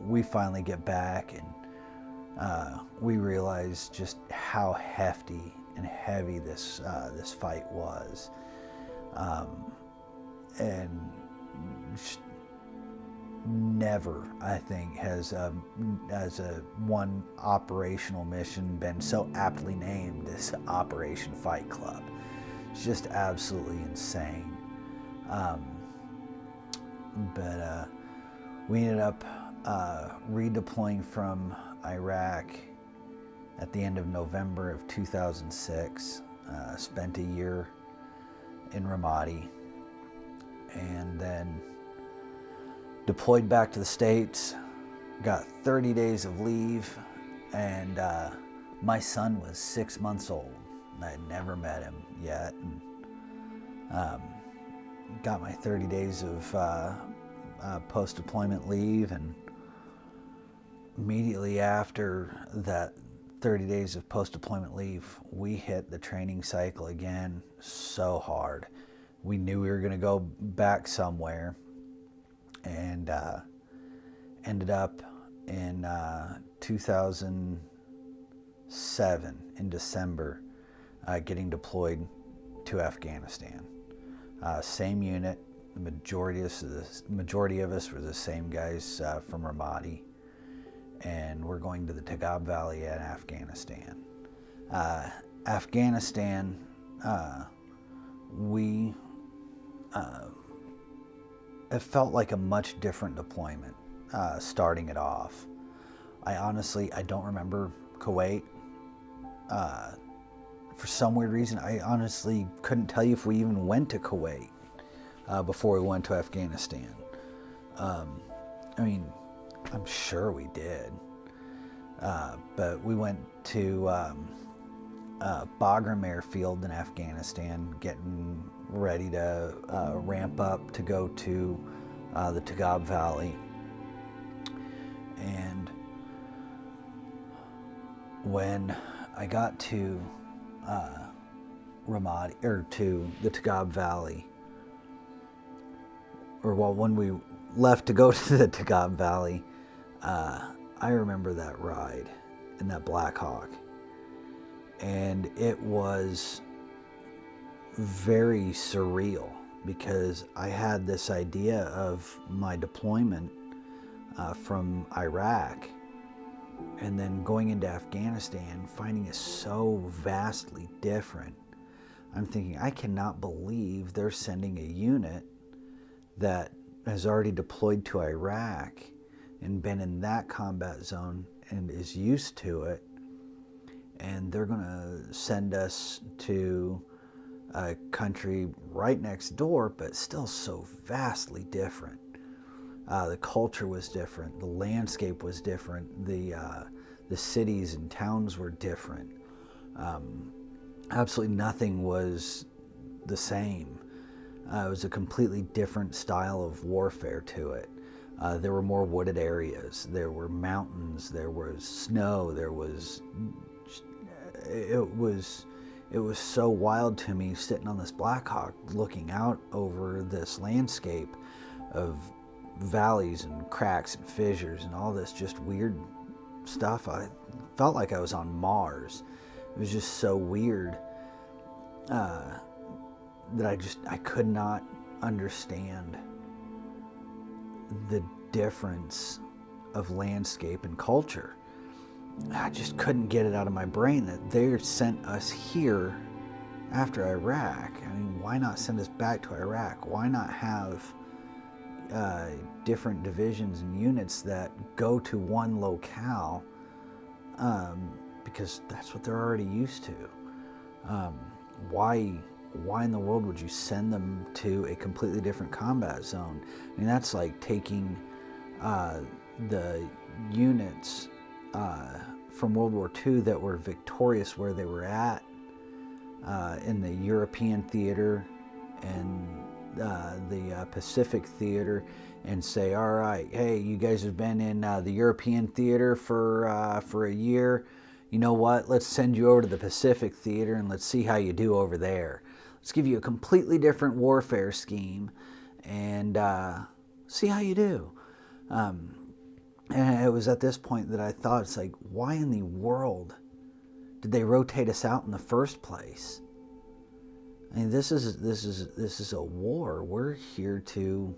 we finally get back, and we realize just how hefty and heavy this fight was, and never, I think, has a one operational mission been so aptly named as Operation Fight Club. It's just absolutely insane. But we ended up redeploying from Iraq at the end of November of 2006. Spent a year in Ramadi, and then deployed back to the States, got 30 days of leave, and my son was 6 months old. I had never met him yet, and got my 30 days of post-deployment leave, and immediately after that 30 days of post-deployment leave, we hit the training cycle again so hard. We knew we were going to go back somewhere, and ended up in 2007 in December getting deployed to Afghanistan. Same unit. The majority of us were the same guys from Ramadi, and we're going to the Tagab Valley in Afghanistan. Afghanistan, it felt like a much different deployment starting it off. I don't remember Kuwait. For some weird reason, I honestly couldn't tell you if we even went to Kuwait before we went to Afghanistan. I mean, I'm sure we did. But we went to Bagram Airfield in Afghanistan, getting ready to ramp up to go to the Tagab Valley. And when I got to Ramadi, or to the Tagab Valley, when we left to go to the Tagab Valley, I remember that ride in that Black Hawk, and it was very surreal because I had this idea of my deployment from Iraq, and then going into Afghanistan, finding it so vastly different. I'm thinking, I cannot believe they're sending a unit that has already deployed to Iraq and been in that combat zone and is used to it, and they're going to send us to a country right next door, but still so vastly different. The culture was different. The landscape was different. The cities and towns were different. Absolutely nothing was the same. It was a completely different style of warfare to it. There were more wooded areas. There were mountains. There was snow. It was so wild to me sitting on this Black Hawk looking out over this landscape of valleys and cracks and fissures and all this just weird stuff. I felt like I was on Mars. It was just so weird that I could not understand the difference of landscape and culture. I just couldn't get it out of my brain that they sent us here after Iraq. I mean, why not send us back to Iraq? Why not have different divisions and units that go to one locale? Because that's what they're already used to. Why in the world would you send them to a completely different combat zone? I mean, that's like taking the units from World War II that were victorious where they were at in the European theater and the Pacific theater, and say, all right, hey, you guys have been in the European theater for a year. You know what? Let's send you over to the Pacific theater and let's see how you do over there. Let's give you a completely different warfare scheme and see how you do. And it was at this point that I thought, it's like, why in the world did they rotate us out in the first place? I mean, this is a war. We're here to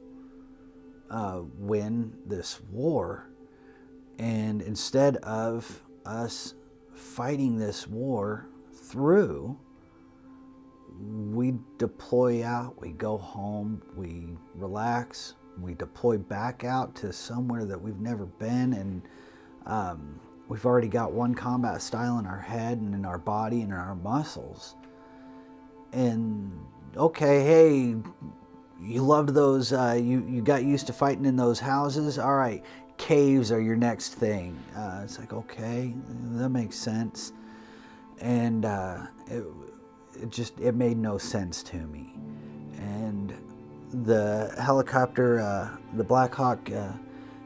win this war, and instead of us fighting this war through, we deploy out, we go home, we relax, we deploy back out to somewhere that we've never been, and we've already got one combat style in our head and in our body and in our muscles. And okay, hey, you loved those, you got used to fighting in those houses, all right, caves are your next thing. It's like, okay, that makes sense. And it made no sense to me. And the helicopter, the Black Hawk,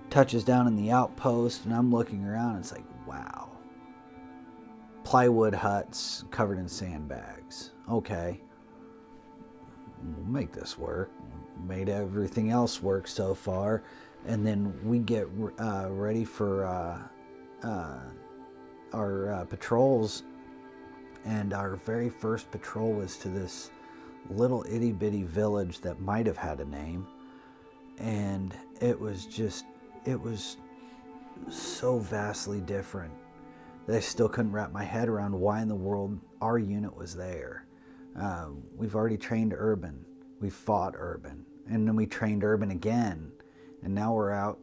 touches down in the outpost, and I'm looking around, and it's like, wow. Plywood huts covered in sandbags. Okay. We'll make this work. Made everything else work so far. And then we get ready for our patrols. And our very first patrol was to this little itty bitty village that might have had a name. And it was so vastly different that I still couldn't wrap my head around why in the world our unit was there. We've already trained urban. We fought urban. And then we trained urban again. And now we're out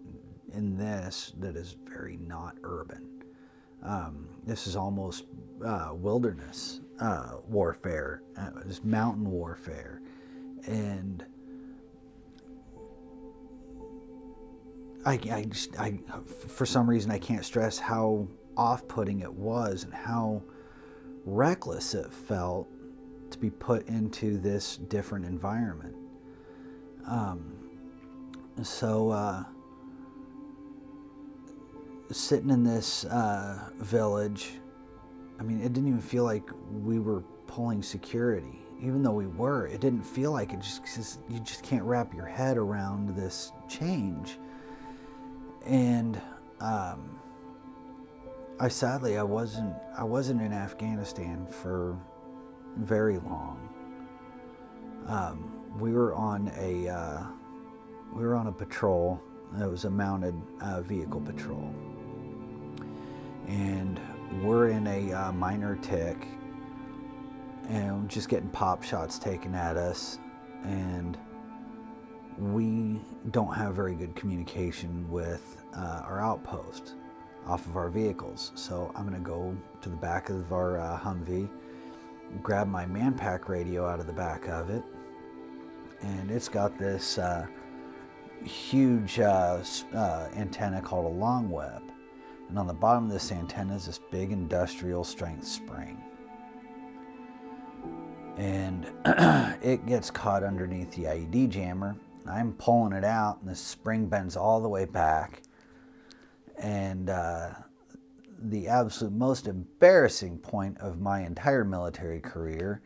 in this that is very not urban. This is almost wilderness warfare, this mountain warfare. And I for some reason, I can't stress how off-putting it was and how reckless it felt to be put into this different environment. Sitting in this village, I mean, it didn't even feel like we were pulling security. Even though we were, it didn't feel like it. You just can't wrap your head around this change. And I wasn't in Afghanistan for very long. We were on a patrol. It was a mounted vehicle patrol, and we're in a minor tick, and just getting pop shots taken at us, and we don't have very good communication with our outpost off of our vehicles. So I'm going to go to the back of our Humvee grab my Manpack radio out of the back of it, and it's got this huge antenna called a long web. And on the bottom of this antenna is this big industrial strength spring. And it gets caught underneath the IED jammer. I'm pulling it out, and the spring bends all the way back. And the absolute most embarrassing point of my entire military career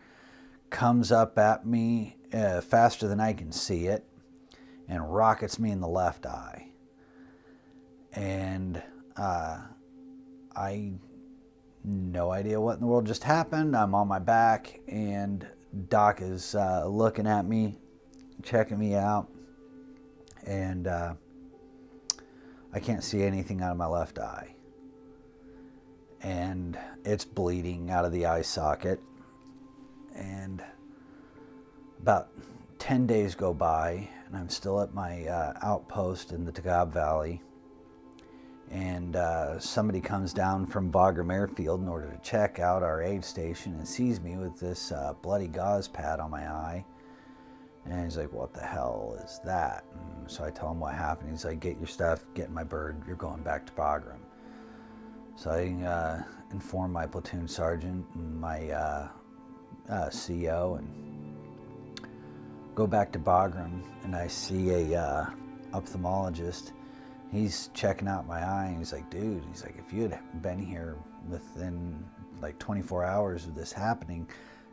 comes up at me faster than I can see it and rockets me in the left eye. And I no idea what in the world just happened. I'm on my back, and Doc is looking at me, checking me out, and I can't see anything out of my left eye. And it's bleeding out of the eye socket. And about 10 days go by, and I'm still at my outpost in the Tagab Valley. And somebody comes down from Bagram Airfield in order to check out our aid station and sees me with this bloody gauze pad on my eye. And he's like, what the hell is that? And so I tell him what happened. He's like, get your stuff, get in my bird, you're going back to Bagram. So I inform my platoon sergeant and my CO and go back to Bagram, and I see a ophthalmologist. He's checking out my eye, and he's like, dude, he's like, if you had been here within like 24 hours of this happening,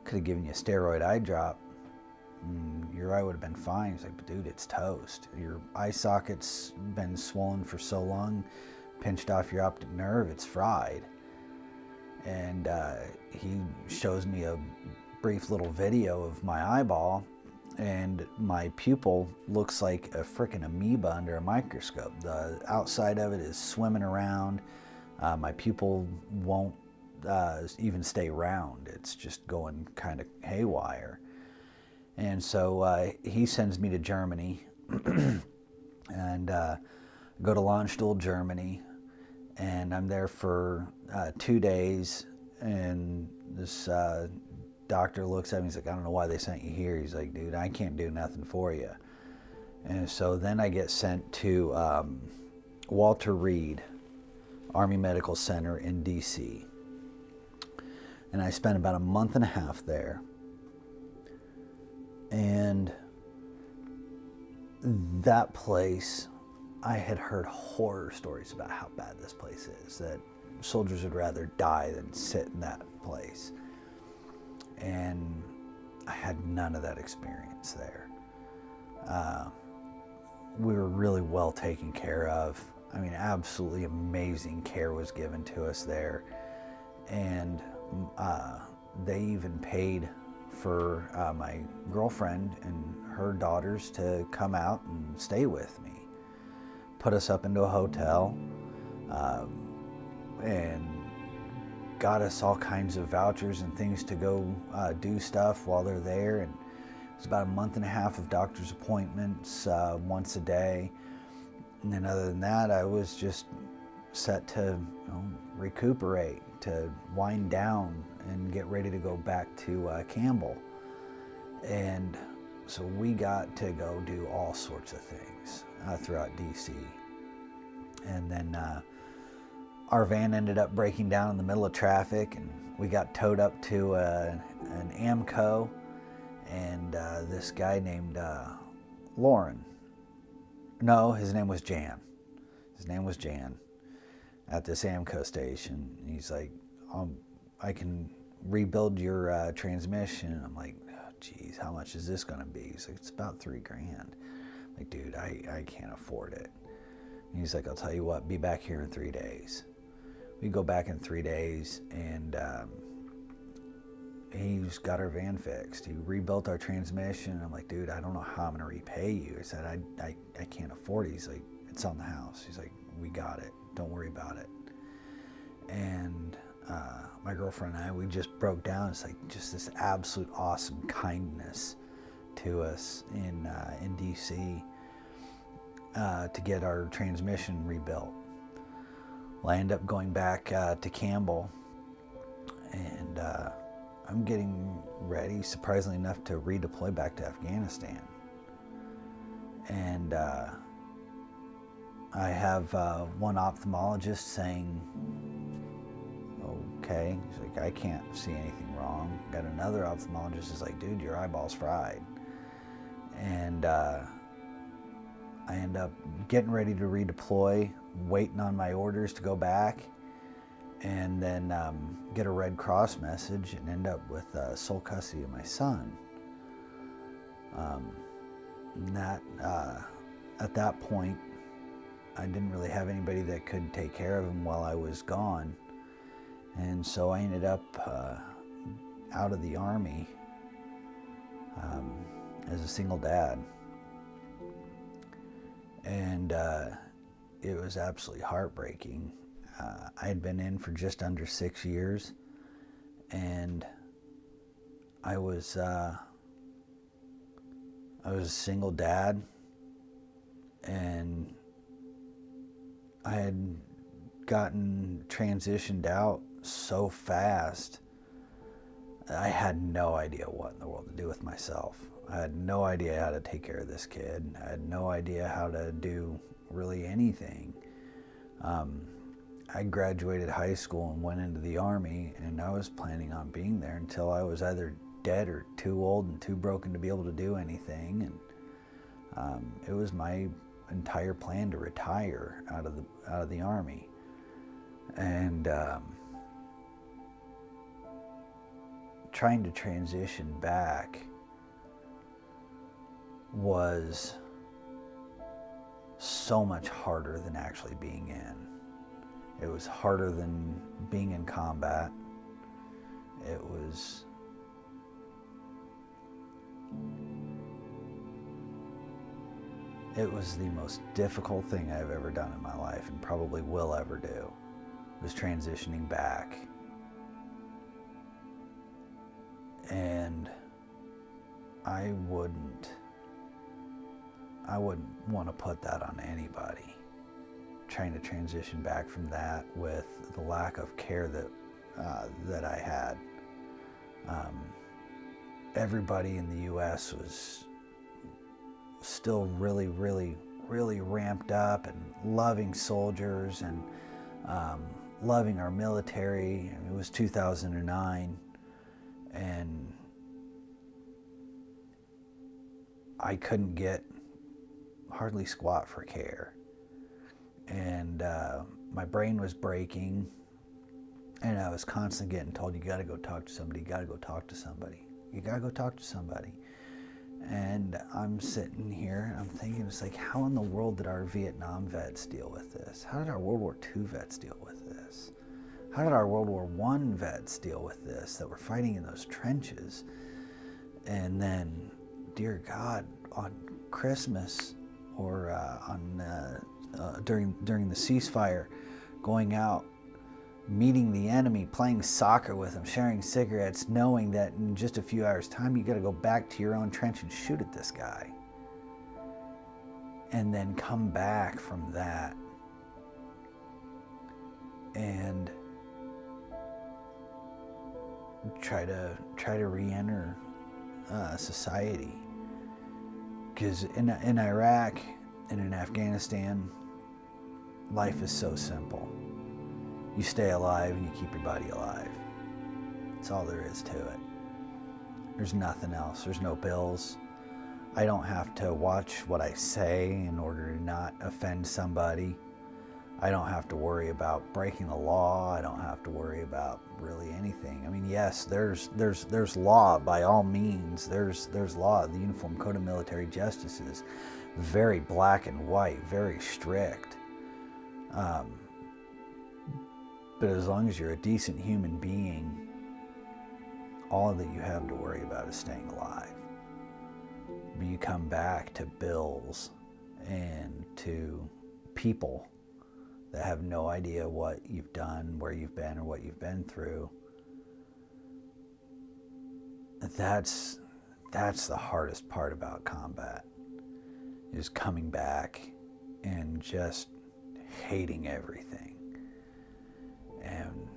could have given you a steroid eye drop, and your eye would have been fine. He's like, but dude, it's toast. Your eye socket's been swollen for so long, pinched off your optic nerve, it's fried. And he shows me a brief little video of my eyeball, and my pupil looks like a frickin' amoeba under a microscope. The outside of it is swimming around. My pupil won't even stay round. It's just going kind of haywire. And so he sends me to Germany and go to Landstuhl, Germany. And I'm there for 2 days, and this doctor looks at me, he's like, I don't know why they sent you here. He's like, dude, I can't do nothing for you. And so then I get sent to Walter Reed Army Medical Center in DC. And I spent about a month and a half there. And that place, I had heard horror stories about how bad this place is, that soldiers would rather die than sit in that place. And I had none of that experience there. We were really well taken care of. I mean, absolutely amazing care was given to us there. And they even paid for my girlfriend and her daughters to come out and stay with me. Put us up into a hotel, and got us all kinds of vouchers and things to go do stuff while they're there. And it was about a month and a half of doctor's appointments once a day. And then other than that, I was just set to recuperate, to wind down and get ready to go back to Campbell. And so we got to go do all sorts of things throughout DC. And then our van ended up breaking down in the middle of traffic, and we got towed up to an AMCO, and this guy named Lauren. No, his name was Jan. His name was Jan at this AMCO station. And he's like, I can rebuild your transmission. I'm like, oh, geez, how much is this going to be? He's like, it's about $3,000. I'm like, dude, I can't afford it. And he's like, I'll tell you what, be back here in 3 days. We go back in 3 days, and he's got our van fixed. He rebuilt our transmission. I'm like, dude, I don't know how I'm gonna repay you. I said, I can't afford it. He's like, it's on the house. He's like, we got it. Don't worry about it. And my girlfriend and I, we just broke down. It's like just this absolute awesome kindness to us in DC to get our transmission rebuilt. Well, I ended up going back to Campbell, and I'm getting ready, surprisingly enough, to redeploy back to Afghanistan. And I have one ophthalmologist saying, okay, he's like, I can't see anything wrong. Got another ophthalmologist who's like, dude, your eyeball's fried. And I end up getting ready to redeploy, waiting on my orders to go back, and then get a Red Cross message and end up with sole custody of my son. At that point, I didn't really have anybody that could take care of him while I was gone. And so I ended up out of the Army as a single dad. And it was absolutely heartbreaking. I had been in for just under 6 years, and I was a single dad, and I had gotten transitioned out so fast. I had no idea what in the world to do with myself. I had no idea how to take care of this kid. I had no idea how to do really anything. I graduated high school and went into the Army, and I was planning on being there until I was either dead or too old and too broken to be able to do anything. And it was my entire plan to retire out of the Army. And trying to transition back was so much harder than actually being in. It was harder than being in combat. It was the most difficult thing I've ever done in my life, and probably will ever do, was transitioning back. And I wouldn't want to put that on anybody, trying to transition back from that with the lack of care that I had. Everybody in the U.S. was still really, really, really ramped up and loving soldiers and loving our military. It was 2009, and I couldn't get hardly squat for care. And my brain was breaking, and I was constantly getting told, you got to go talk to somebody, you got to go talk to somebody, you got to go talk to somebody. And I'm sitting here and I'm thinking, it's like, how in the world did our Vietnam vets deal with this? How did our World War II vets deal with this? How did our World War I vets deal with this, that were fighting in those trenches? And then, dear God, on Christmas or during the ceasefire, going out, meeting the enemy, playing soccer with them, sharing cigarettes, knowing that in just a few hours' time you got to go back to your own trench and shoot at this guy, and then come back from that and try to re-enter society. Because in Iraq and in Afghanistan, life is so simple. You stay alive and you keep your body alive. That's all there is to it. There's nothing else. There's no bills. I don't have to watch what I say in order to not offend somebody. I don't have to worry about breaking the law. I don't have to worry about really anything. I mean, yes, there's law by all means. There's law. The Uniform Code of Military Justice is very black and white, very strict. But as long as you're a decent human being, all that you have to worry about is staying alive. But you come back to bills and to people that have no idea what you've done, where you've been, or what you've been through. That's the hardest part about combat, is coming back and just hating everything. And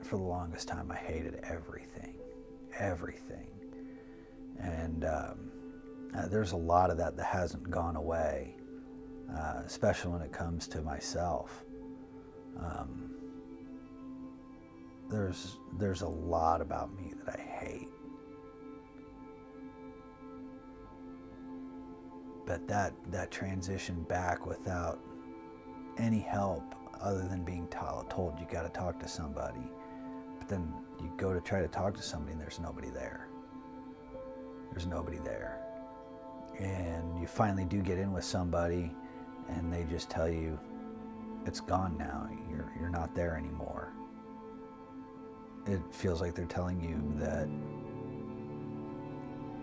for the longest time, I hated everything. everything. And there's a lot of that hasn't gone away, especially when it comes to myself. There's a lot about me that I hate. But that transition back without any help other than being told you got to talk to somebody. But then you go to try to talk to somebody and there's nobody there. There's nobody there. And you finally do get in with somebody and they just tell you it's gone now. You're not there anymore. It feels like they're telling you that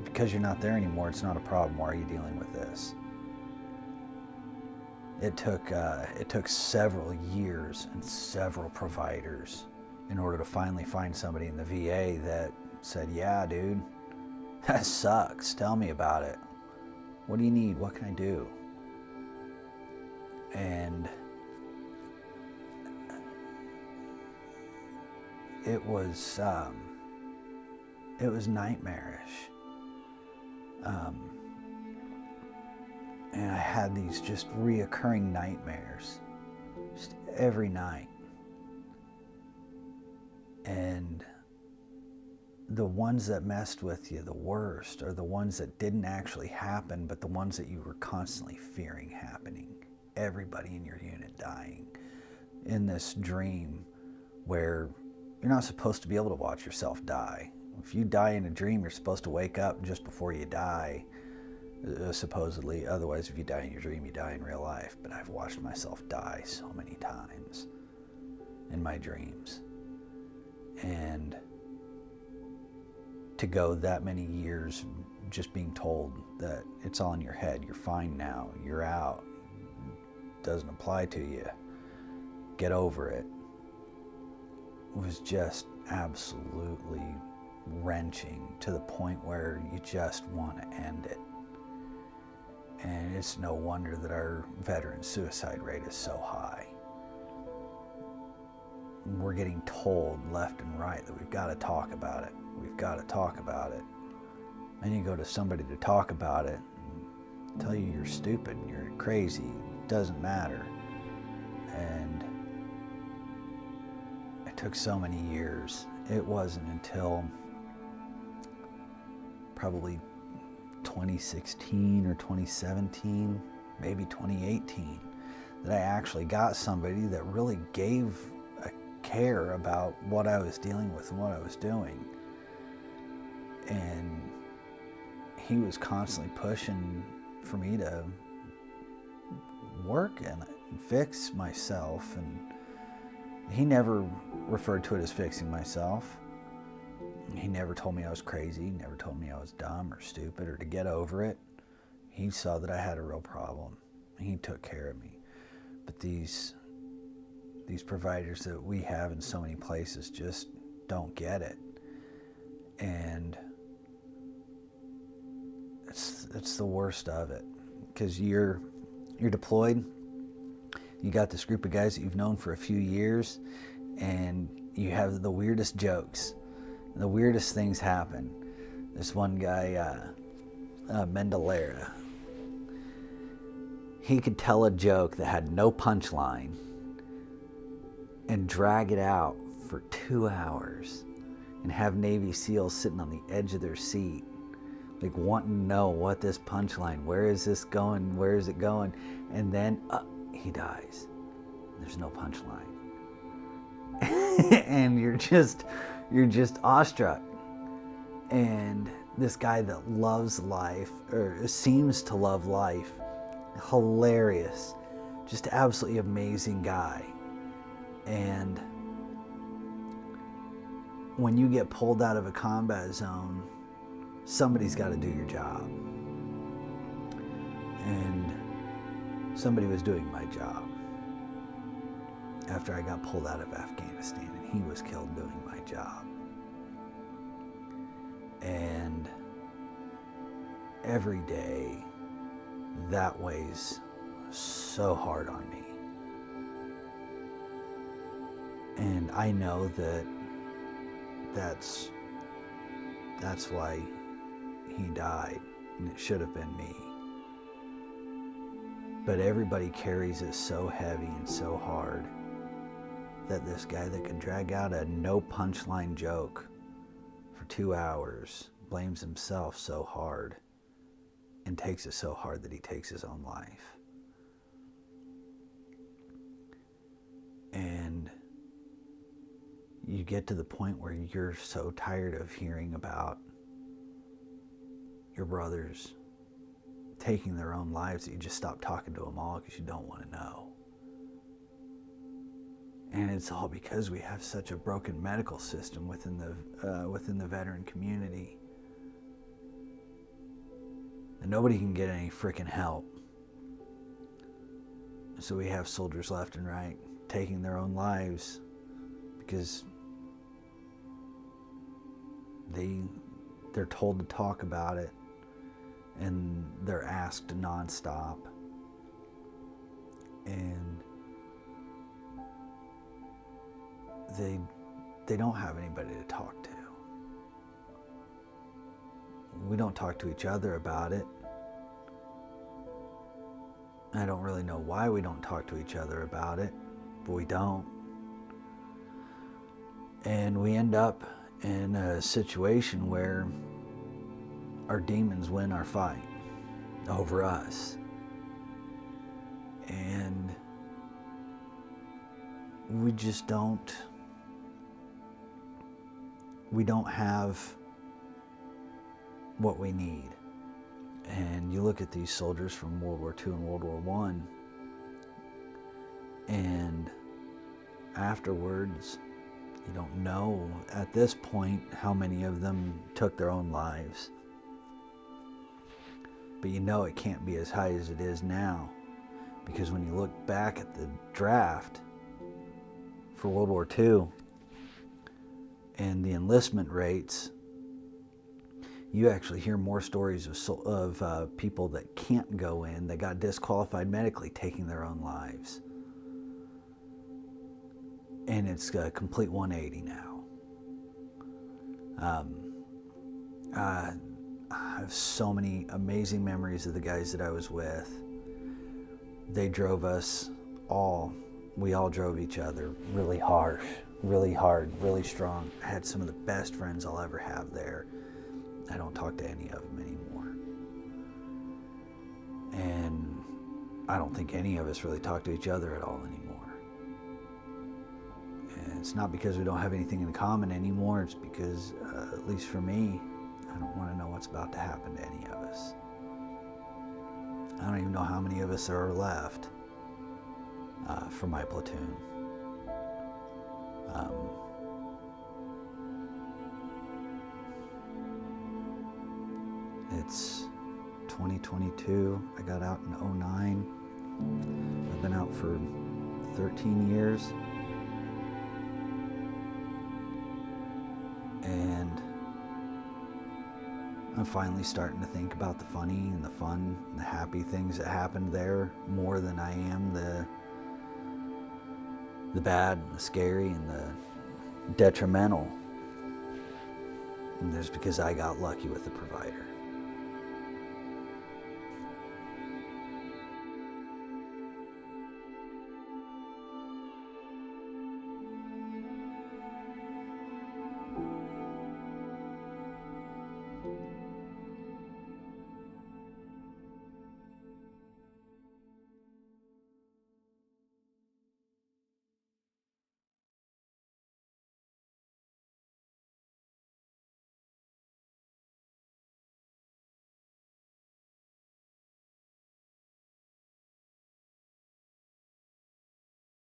because you're not there anymore, it's not a problem. Why are you dealing with this? It took several years and several providers in order to finally find somebody in the VA that said, yeah, dude, that sucks. Tell me about it. What do you need? What can I do? And it was nightmarish. And I had these just reoccurring nightmares just every night. And the ones that messed with you the worst are the ones that didn't actually happen, but the ones that you were constantly fearing happening. Everybody in your unit dying in this dream where you're not supposed to be able to watch yourself die. If you die in a dream, you're supposed to wake up just before you die, supposedly. Otherwise, if you die in your dream, you die in real life. But I've watched myself die so many times in my dreams. And to go that many years just being told that it's all in your head, you're fine now, you're out, doesn't apply to you, get over it, was just absolutely wrenching to the point where you just want to end it. And it's no wonder that our veteran suicide rate is so high. We're getting told left and right that we've got to talk about it. We've got to talk about it. And you go to somebody to talk about it and tell you you're stupid, you're crazy, it doesn't matter. And it took so many years. It wasn't until probably 2016 or 2017, maybe 2018, that I actually got somebody that really gave a care about what I was dealing with and what I was doing. And he was constantly pushing for me to work and fix myself. And he never referred to it as fixing myself. He never told me I was crazy. He never told me I was dumb or stupid or to get over it. He saw that I had a real problem. He took care of me. But these providers that we have in so many places just don't get it. And it's the worst of it, because you're deployed. You got this group of guys that you've known for a few years, and you have the weirdest jokes. The weirdest things happen. This one guy, Mendelera, he could tell a joke that had no punchline and drag it out for 2 hours and have Navy SEALs sitting on the edge of their seat, like wanting to know what this punchline, where is this going, where is it going? And then he dies. There's no punchline. And you're just awestruck. And this guy that loves life, or seems to love life, hilarious, just absolutely amazing guy. And when you get pulled out of a combat zone, somebody's got to do your job. And somebody was doing my job after I got pulled out of Afghanistan, and he was killed doing my job. And every day that weighs so hard on me. And I know that that's that's why he died, and it should have been me. But everybody carries it so heavy and so hard that this guy that could drag out a no punchline joke for 2 hours blames himself so hard and takes it so hard that he takes his own life. And you get to the point where you're so tired of hearing about your brothers taking their own lives that you just stop talking to them all because you don't want to know. And it's all because we have such a broken medical system within the veteran community. And nobody can get any freaking help. So we have soldiers left and right taking their own lives because they're told to talk about it, and they're asked nonstop. And they don't have anybody to talk to. We don't talk to each other about it. I don't really know why we don't talk to each other about it, but we don't. And we end up in a situation where our demons win our fight over us. And we just don't have what we need. And you look at these soldiers from World War II and World War I, and afterwards, you don't know at this point how many of them took their own lives. But you know it can't be as high as it is now, because when you look back at the draft for World War II and the enlistment rates, you actually hear more stories of people that can't go in, that got disqualified medically, taking their own lives. And it's a complete 180 now. I have so many amazing memories of the guys that I was with. They drove us all. We all drove each other really harsh, really hard, really strong. I had some of the best friends I'll ever have there. I don't talk to any of them anymore. And I don't think any of us really talk to each other at all anymore. And it's not because we don't have anything in common anymore. It's because, at least for me, I don't want to know what's about to happen to any of us. I don't even know how many of us are left for my platoon. It's 2022. I got out in 2009. I've been out for 13 years. And I'm finally starting to think about the funny and the fun and the happy things that happened there more than I am the bad and the scary and the detrimental. And that's because I got lucky with the provider.